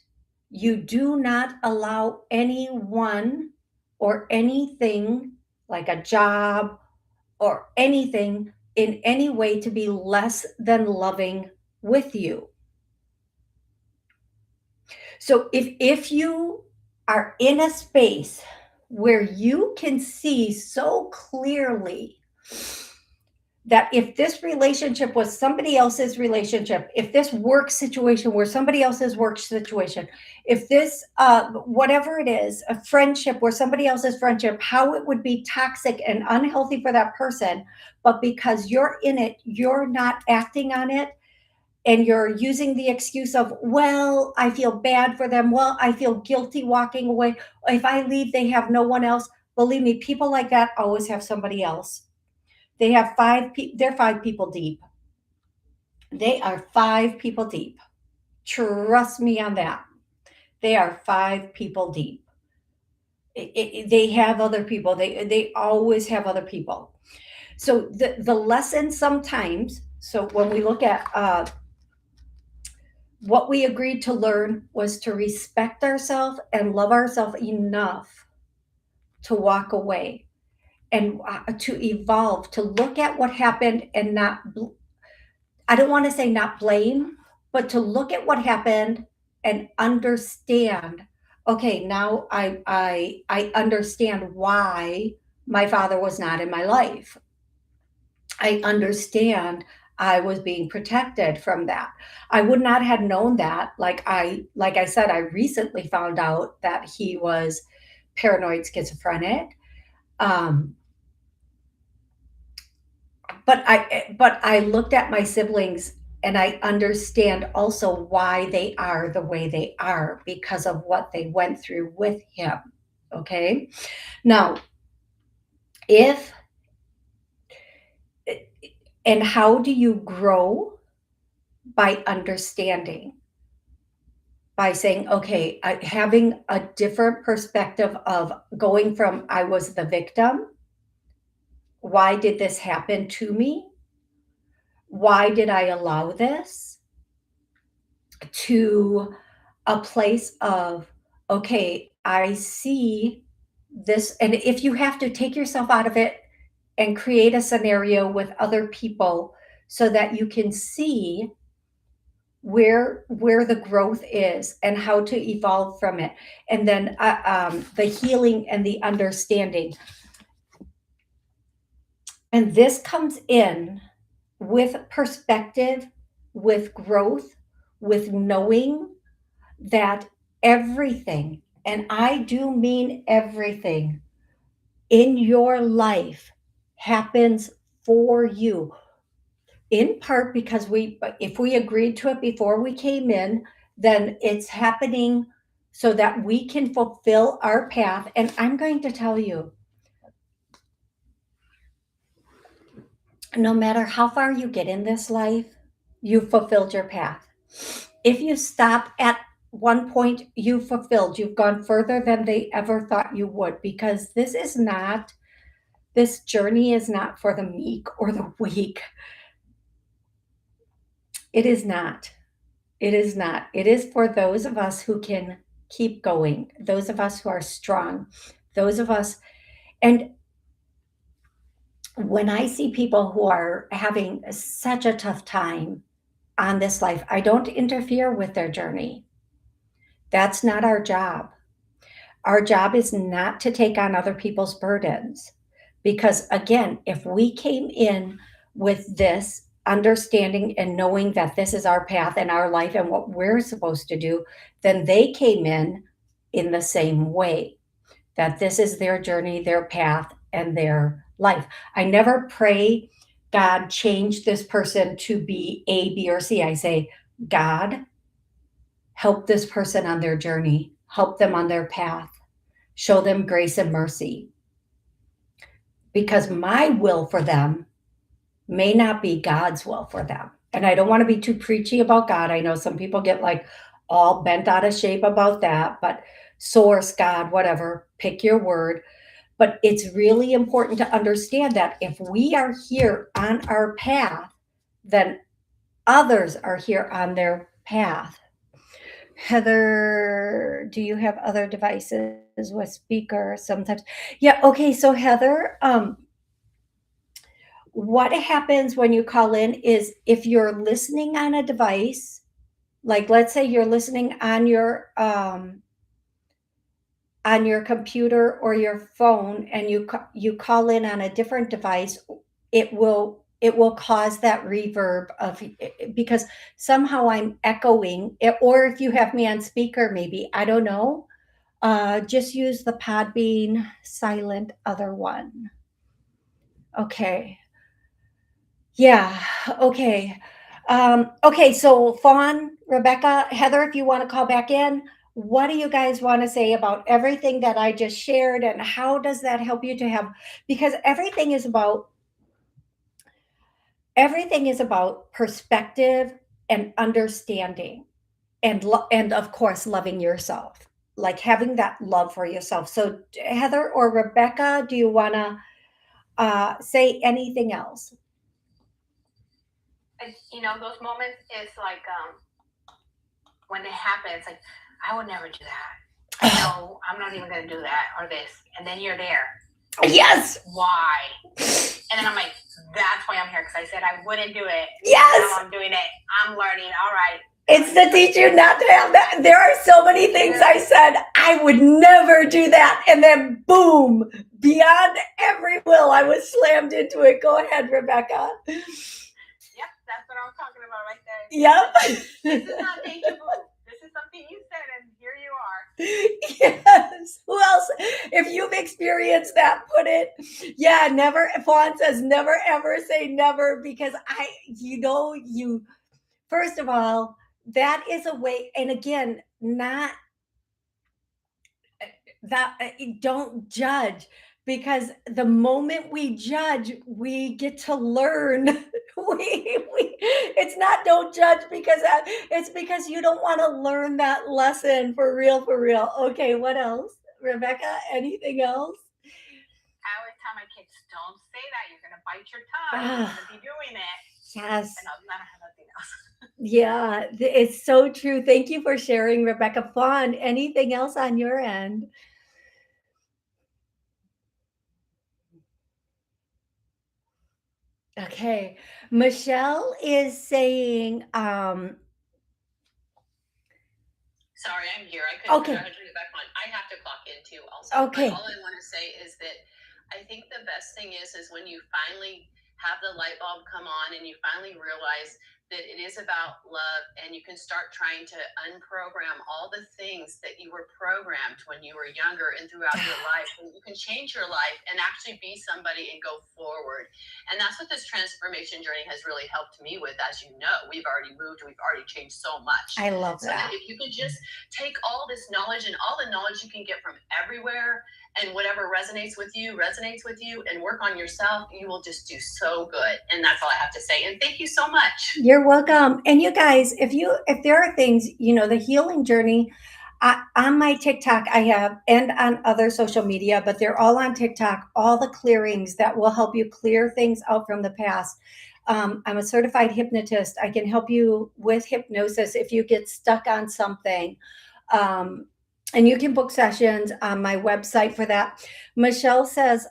you do not allow anyone or anything like a job or anything in any way to be less than loving with you. So if you are in a space where you can see so clearly that if this relationship was somebody else's relationship, if this work situation were somebody else's work situation, if this, whatever it is, a friendship were somebody else's friendship, how it would be toxic and unhealthy for that person, but because you're in it, you're not acting on it, and you're using the excuse of, well, I feel bad for them. Well, I feel guilty walking away. If I leave, they have no one else. Believe me, people like that always have somebody else. They're 5 people deep. They are 5 people deep. Trust me on that. They are 5 people deep. They have other people. They always have other people. So the lesson sometimes, so when we look at what we agreed to learn was to respect ourselves and love ourselves enough to walk away and to evolve, to look at what happened and not, I don't want to say not blame, but to look at what happened and understand, okay, now I understand why my father was not in my life. I understand I was being protected from that. I would not have known that. Like I said, I recently found out that he was paranoid schizophrenic. Um, but I looked at my siblings and I understand also why they are the way they are because of what they went through with him. Okay. Now, if and how do you grow? By understanding, by saying, okay, having a different perspective of going from I was the victim. Why did this happen to me? Why did I allow this? To a place of, okay, I see this. And if you have to take yourself out of it and create a scenario with other people so that you can see where the growth is and how to evolve from it, and then the healing and the understanding, and this comes in with perspective, with growth, with knowing that everything, and I do mean everything, in your life happens for you, in part because if we agreed to it before we came in, then it's happening so that we can fulfill our path. And I'm going to tell you, no matter how far you get in this life, you've fulfilled your path. If you stop at one point, you've gone further than they ever thought you would, because this journey is not for the meek or the weak. It is not. It is not. It is for those of us who can keep going, those of us who are strong, those of us. And when I see people who are having such a tough time on this life, I don't interfere with their journey. That's not our job. Our job is not to take on other people's burdens. Because again, if we came in with this understanding and knowing that this is our path and our life and what we're supposed to do, then they came in the same way, that this is their journey, their path, and their life. I never pray, God, change this person to be A, B, or C. I say, God, help this person on their journey, help them on their path, show them grace and mercy. Because my will for them may not be God's will for them. And I don't want to be too preachy about God. I know some people get like all bent out of shape about that, but source, God, whatever, pick your word. But it's really important to understand that if we are here on our path, then others are here on their path. Heather, do you have other devices with speaker sometimes? Yeah, okay. So Heather, what happens when you call in is if you're listening on a device, like let's say you're listening on your computer or your phone, and you call in on a different device, it will cause that reverb of, because somehow I'm echoing it, or if you have me on speaker, maybe, I don't know. Just use the Podbean silent other one. Okay. Yeah. Okay. Okay. So Fawn, Rebecca, Heather, if you want to call back in, what do you guys want to say about everything that I just shared, and how does that help you to have, because everything is about perspective and understanding, and of course loving yourself, like having that love for yourself. So Heather or Rebecca, do you want to Say anything else. And, those moments, it's like when it happens, like, I would never do that. No, I'm not even going to do that or this. And then you're there. Yes. Why? And then I'm like, that's why I'm here, because I said I wouldn't do it. Yes. Now I'm doing it. I'm learning. All right. It's to teach you not to have that. There are so many things I said, I would never do that. And then boom, beyond every will, I was slammed into it. Go ahead, Rebecca. Yep, that's what I was talking about right there. Yep. This is not deja vu. This is something you said, and here you are. Yes. Who else? If you've experienced that, put it. Yeah, never. Fawn says never ever say never, because you first of all, that is a way, and again, not that don't judge, because the moment we judge, we get to learn. It's not don't judge because it's because you don't want to learn that lesson for real, for real. Okay, what else, Rebecca? Anything else? I always tell my kids, don't say that. You're going to bite your tongue. You're going to be doing it. Yes. And I'm not nothing else. Yeah, it's so true. Thank you for sharing, Rebecca. Fawn, anything else on your end? Okay. Michelle is saying, Sorry, I'm here. I couldn't Okay. turn it back on. I have to clock in too also. Okay. But all I want to say is that I think the best thing is when you finally have the light bulb come on and you finally realize that it is about love, and you can start trying to unprogram all the things that you were programmed when you were younger and throughout your life, and you can change your life and actually be somebody and go forward. And that's what this transformation journey has really helped me with. As you know, we've already moved, we've already changed so much. I love So that. if you could just take all this knowledge and all the knowledge you can get from everywhere, and whatever resonates with you, and work on yourself, you will just do so good. And that's all I have to say. And thank you so much. You're welcome. And you guys, if there are things, the healing journey, on my TikTok, I have, and on other social media, but they're all on TikTok, all the clearings that will help you clear things out from the past. I'm a certified hypnotist. I can help you with hypnosis if you get stuck on something. And you can book sessions on my website for that. Michelle says,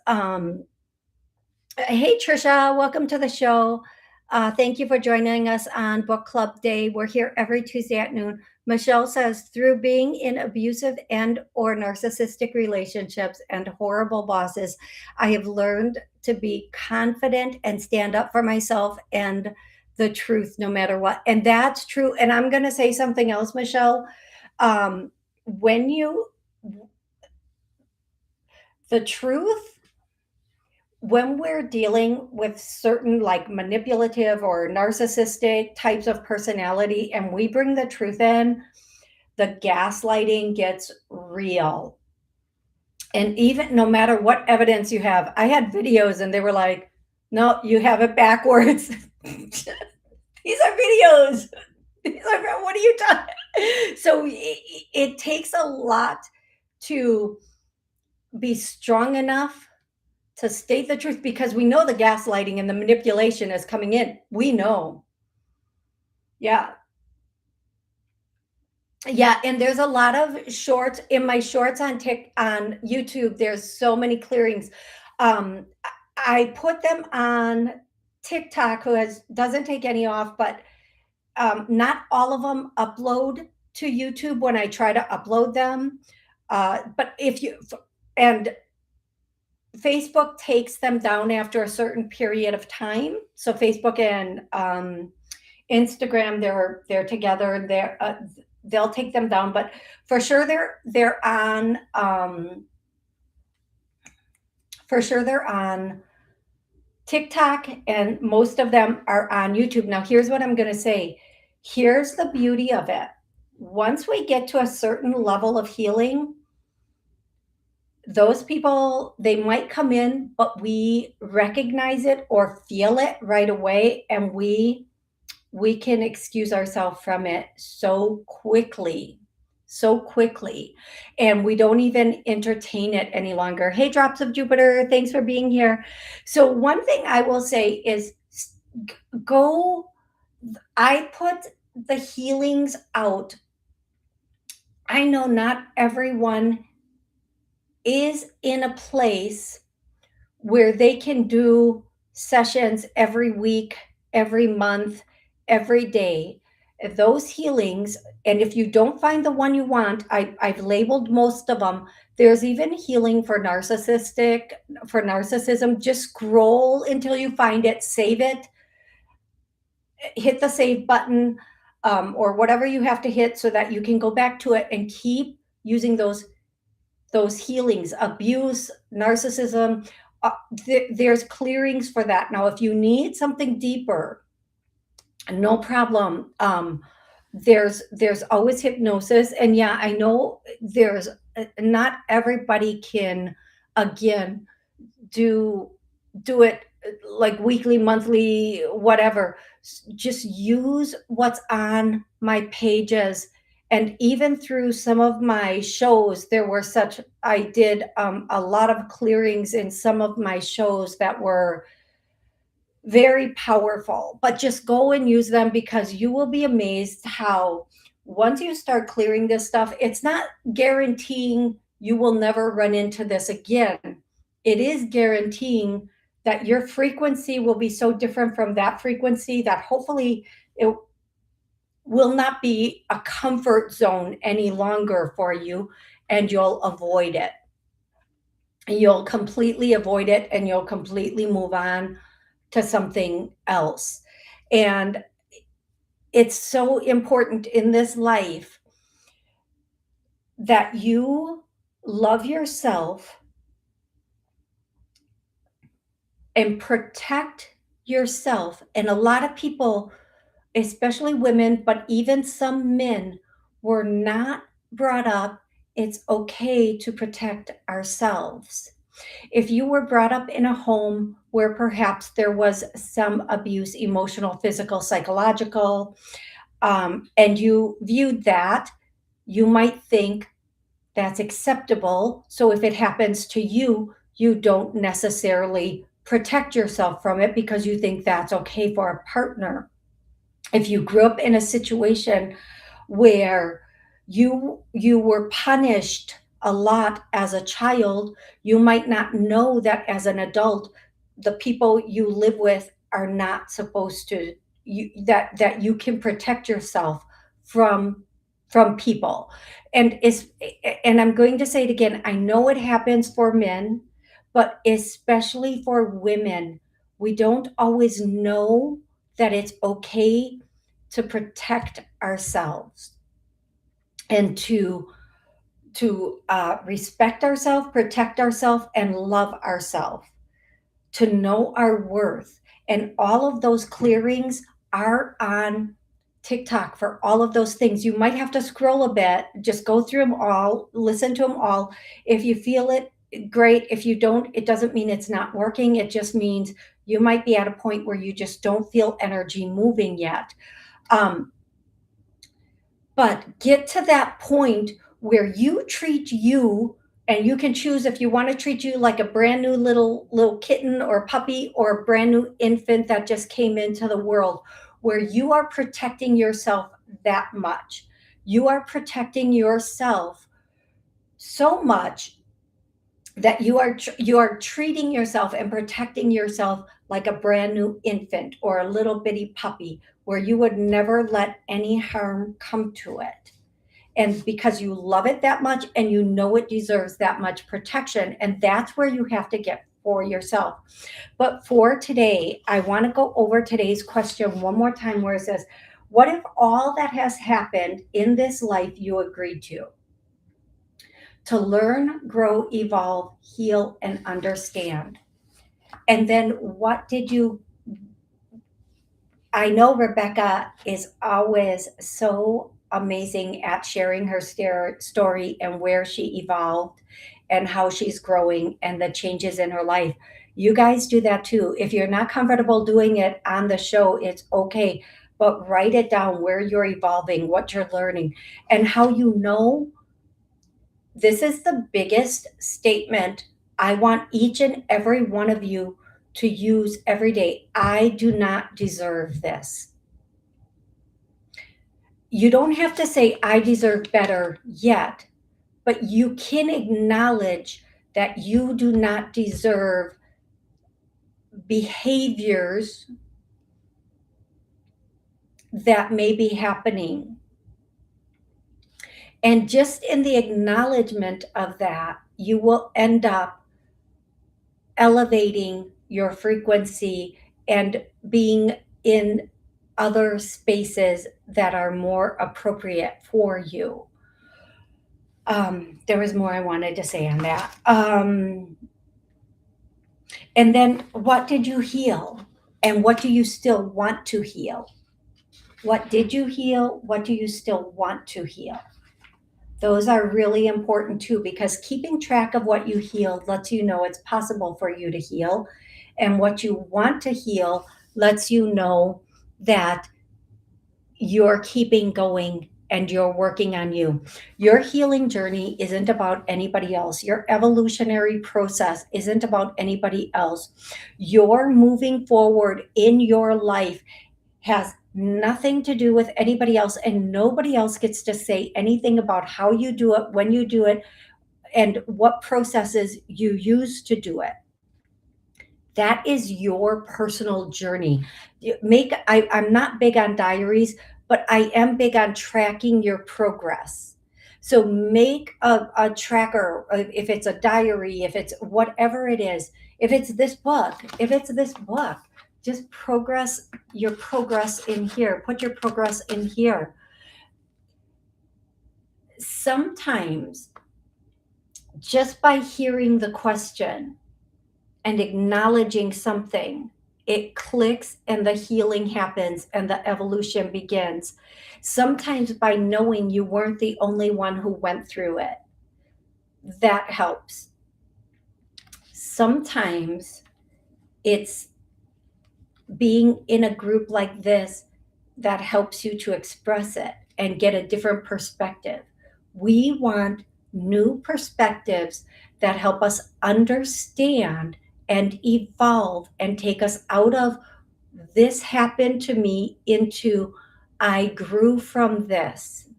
hey, Trisha, welcome to the show. Thank you for joining us on Book Club Day. We're here every Tuesday at noon. Michelle says, through being in abusive and or narcissistic relationships and horrible bosses, I have learned to be confident and stand up for myself and the truth no matter what. And that's true. And I'm going to say something else, Michelle. The truth, when we're dealing with certain like manipulative or narcissistic types of personality and we bring the truth in, the gaslighting gets real. And even no matter what evidence you have, I had videos and they were like, no, you have it backwards. These are videos. What are you talking? So it takes a lot to be strong enough to state the truth, because we know the gaslighting and the manipulation is coming in. We know. Yeah. Yeah, and there's a lot of shorts in my shorts on YouTube. There's so many clearings. I put them on TikTok, doesn't take any off, but not all of them upload to YouTube when I try to upload them. But and Facebook takes them down after a certain period of time. So Facebook and Instagram, they're together. They'll take them down, but for sure they're on. For sure they're on TikTok, and most of them are on YouTube. Now, here's what I'm going to say. Here's the beauty of it. Once we get to a certain level of healing, those people, they might come in, but we recognize it or feel it right away, and we can excuse ourselves from it so quickly. so quickly, and we don't even entertain it any longer. Hey, Drops of Jupiter, thanks for being here. So, one thing I will say is go, I put the healings out. I know not everyone is in a place where they can do sessions every week, every month, every day. Those healings, and if you don't find the one you want, I've labeled most of them. There's even healing for narcissism. Just scroll until you find it, save it, hit the save button, or whatever you have to hit so that you can go back to it and keep using those healings. Abuse, narcissism, there's clearings for that. Now, if you need something deeper, no problem. There's always hypnosis, and yeah, I know there's not everybody can, again, do it like weekly, monthly, whatever. Just use what's on my pages. And even through some of my shows, there were such, I did a lot of clearings in some of my shows that were very powerful. But just go and use them, because you will be amazed how once you start clearing this stuff, it's not guaranteeing you will never run into this again. It is guaranteeing that your frequency will be so different from that frequency that hopefully it will not be a comfort zone any longer for you, and you'll avoid it. You'll completely avoid it, and you'll completely move on to something else. And it's so important in this life that you love yourself and protect yourself. And a lot of people, especially women, but even some men, were not brought up it's okay to protect ourselves. If you were brought up in a home where perhaps there was some abuse, emotional, physical, psychological, and you viewed that, you might think that's acceptable. So if it happens to you, you don't necessarily protect yourself from it because you think that's okay for a partner. If you grew up in a situation where you were punished a lot as a child, you might not know that as an adult the people you live with are not supposed to, that you can protect yourself from people. And I'm going to say it again, I know it happens for men, but especially for women, we don't always know that it's okay to protect ourselves and to respect ourselves, protect ourselves, and love ourselves, to know our worth. And all of those clearings are on TikTok for all of those things. You might have to scroll a bit, just go through them all, listen to them all. If you feel it, great. If you don't, it doesn't mean it's not working. It just means you might be at a point where you just don't feel energy moving yet. But get to that point where you treat you, and you can choose if you want to treat you like a brand new little kitten or puppy, or a brand new infant that just came into the world, where you are protecting yourself that much. You are protecting yourself so much that you are treating yourself and protecting yourself like a brand new infant or a little bitty puppy, where you would never let any harm come to it. And because you love it that much and you know it deserves that much protection, and that's where you have to get for yourself. But for today, I want to go over today's question one more time, where it says, what if all that has happened in this life you agreed to learn, grow, evolve, heal, and understand? And then what did you, I know Rebecca is always so amazing at sharing her story and where she evolved and how she's growing and the changes in her life. You guys do that too. If you're not comfortable doing it on the show, it's okay. but write it down where you're evolving, what you're learning, and how you know. This is the biggest statement I want each and every one of you to use every day. I do not deserve this. You don't have to say, I deserve better yet, but you can acknowledge that you do not deserve behaviors that may be happening. And just in the acknowledgement of that, you will end up elevating your frequency and being in other spaces that are more appropriate for you. There was more I wanted to say on that. And then what did you heal? And what do you still want to heal? What did you heal? What do you still want to heal? Those are really important too, because keeping track of what you healed lets you know it's possible for you to heal. And what you want to heal lets you know that you're keeping going and you're working on you. Your healing journey isn't about anybody else. Your evolutionary process isn't about anybody else. Your moving forward in your life has nothing to do with anybody else, and nobody else gets to say anything about how you do it, when you do it, and what processes you use to do it. That is your personal journey. I'm not big on diaries, but I am big on tracking your progress. So make a tracker, if it's a diary, if it's whatever it is, if it's this book, just progress your progress in here. Put your progress in here. Sometimes just by hearing the question and acknowledging something, it clicks and the healing happens and the evolution begins. Sometimes by knowing you weren't the only one who went through it, that helps. Sometimes it's being in a group like this that helps you to express it and get a different perspective. We want new perspectives that help us understand and evolve and take us out of this happened to me into I grew from this.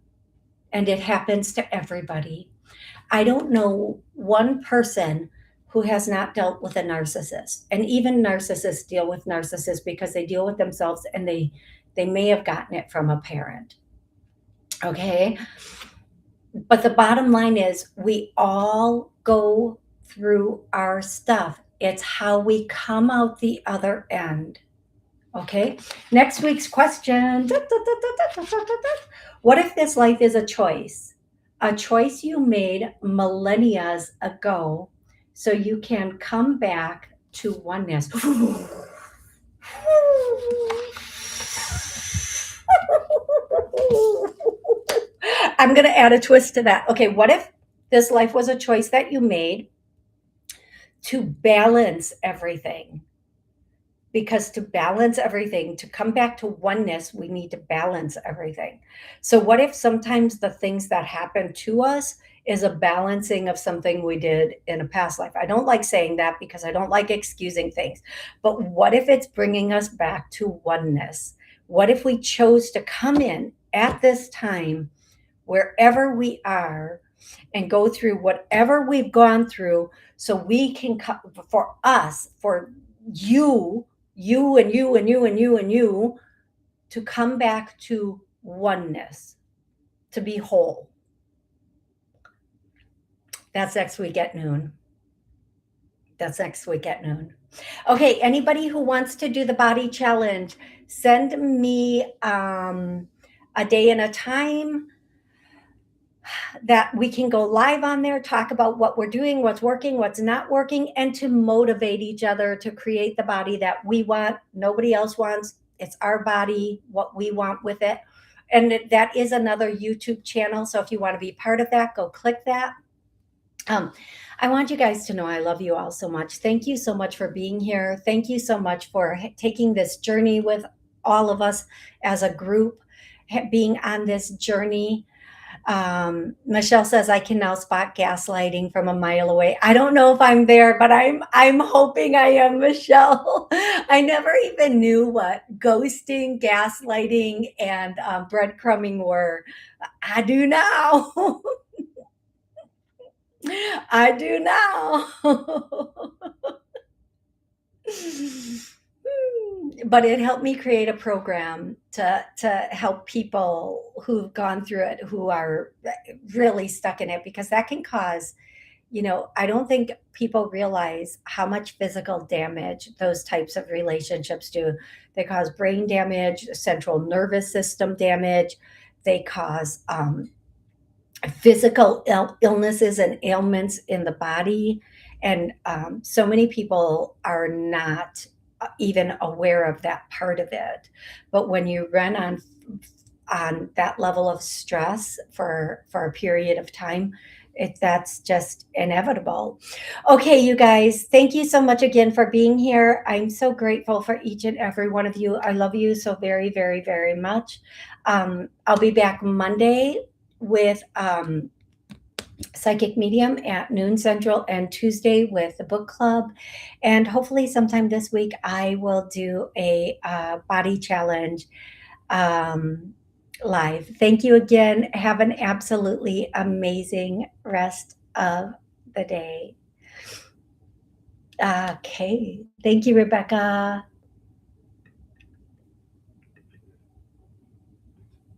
And it happens to everybody. I don't know one person who has not dealt with a narcissist. And even narcissists deal with narcissists because they deal with themselves, and they may have gotten it from a parent. Okay? But the bottom line is we all go through our stuff. It's how we come out the other end. Okay? Next week's question. What if this life is a choice? A choice you made millennia ago, so you can come back to oneness. I'm going to add a twist to that. Okay, what if this life was a choice that you made to balance everything? Because to balance everything, to come back to oneness, we need to balance everything. So what if sometimes the things that happen to us is a balancing of something we did in a past life? I don't like saying that because I don't like excusing things. But what if it's bringing us back to oneness? What if we chose to come in at this time, wherever we are, and go through whatever we've gone through, so we can, for us, for you and you and you and you and you, to come back to oneness, to be whole. That's next week at noon. Okay, anybody who wants to do the body challenge, send me a day and a time that we can go live on there, talk about what we're doing, what's working, what's not working, and to motivate each other to create the body that we want, nobody else wants. It's our body, what we want with it. And that is another YouTube channel. So if you want to be part of that, go click that. I want you guys to know I love you all so much. Thank you so much for being here. Thank you so much for taking this journey with all of us as a group being on this journey. Michelle says I can now spot gaslighting from a mile away. I don't know if I'm there, but I'm hoping I am, Michelle. I never even knew what ghosting, gaslighting, and breadcrumbing were. I do now. I do now. But it helped me create a program to help people who've gone through it, who are really stuck in it, because that can cause, I don't think people realize how much physical damage those types of relationships do. They cause brain damage, central nervous system damage. They cause physical illnesses and ailments in the body. And so many people are not even aware of that part of it. But when you run on that level of stress for a period of time, that's just inevitable. Okay, you guys, thank you so much again for being here. I'm so grateful for each and every one of you. I love you so very, very, very much. I'll be back Monday with Psychic Medium at noon Central, and Tuesday with the book club. And hopefully sometime this week I will do a body challenge live. Thank you again. Have an absolutely amazing rest of the day. Okay. Thank you, Rebecca.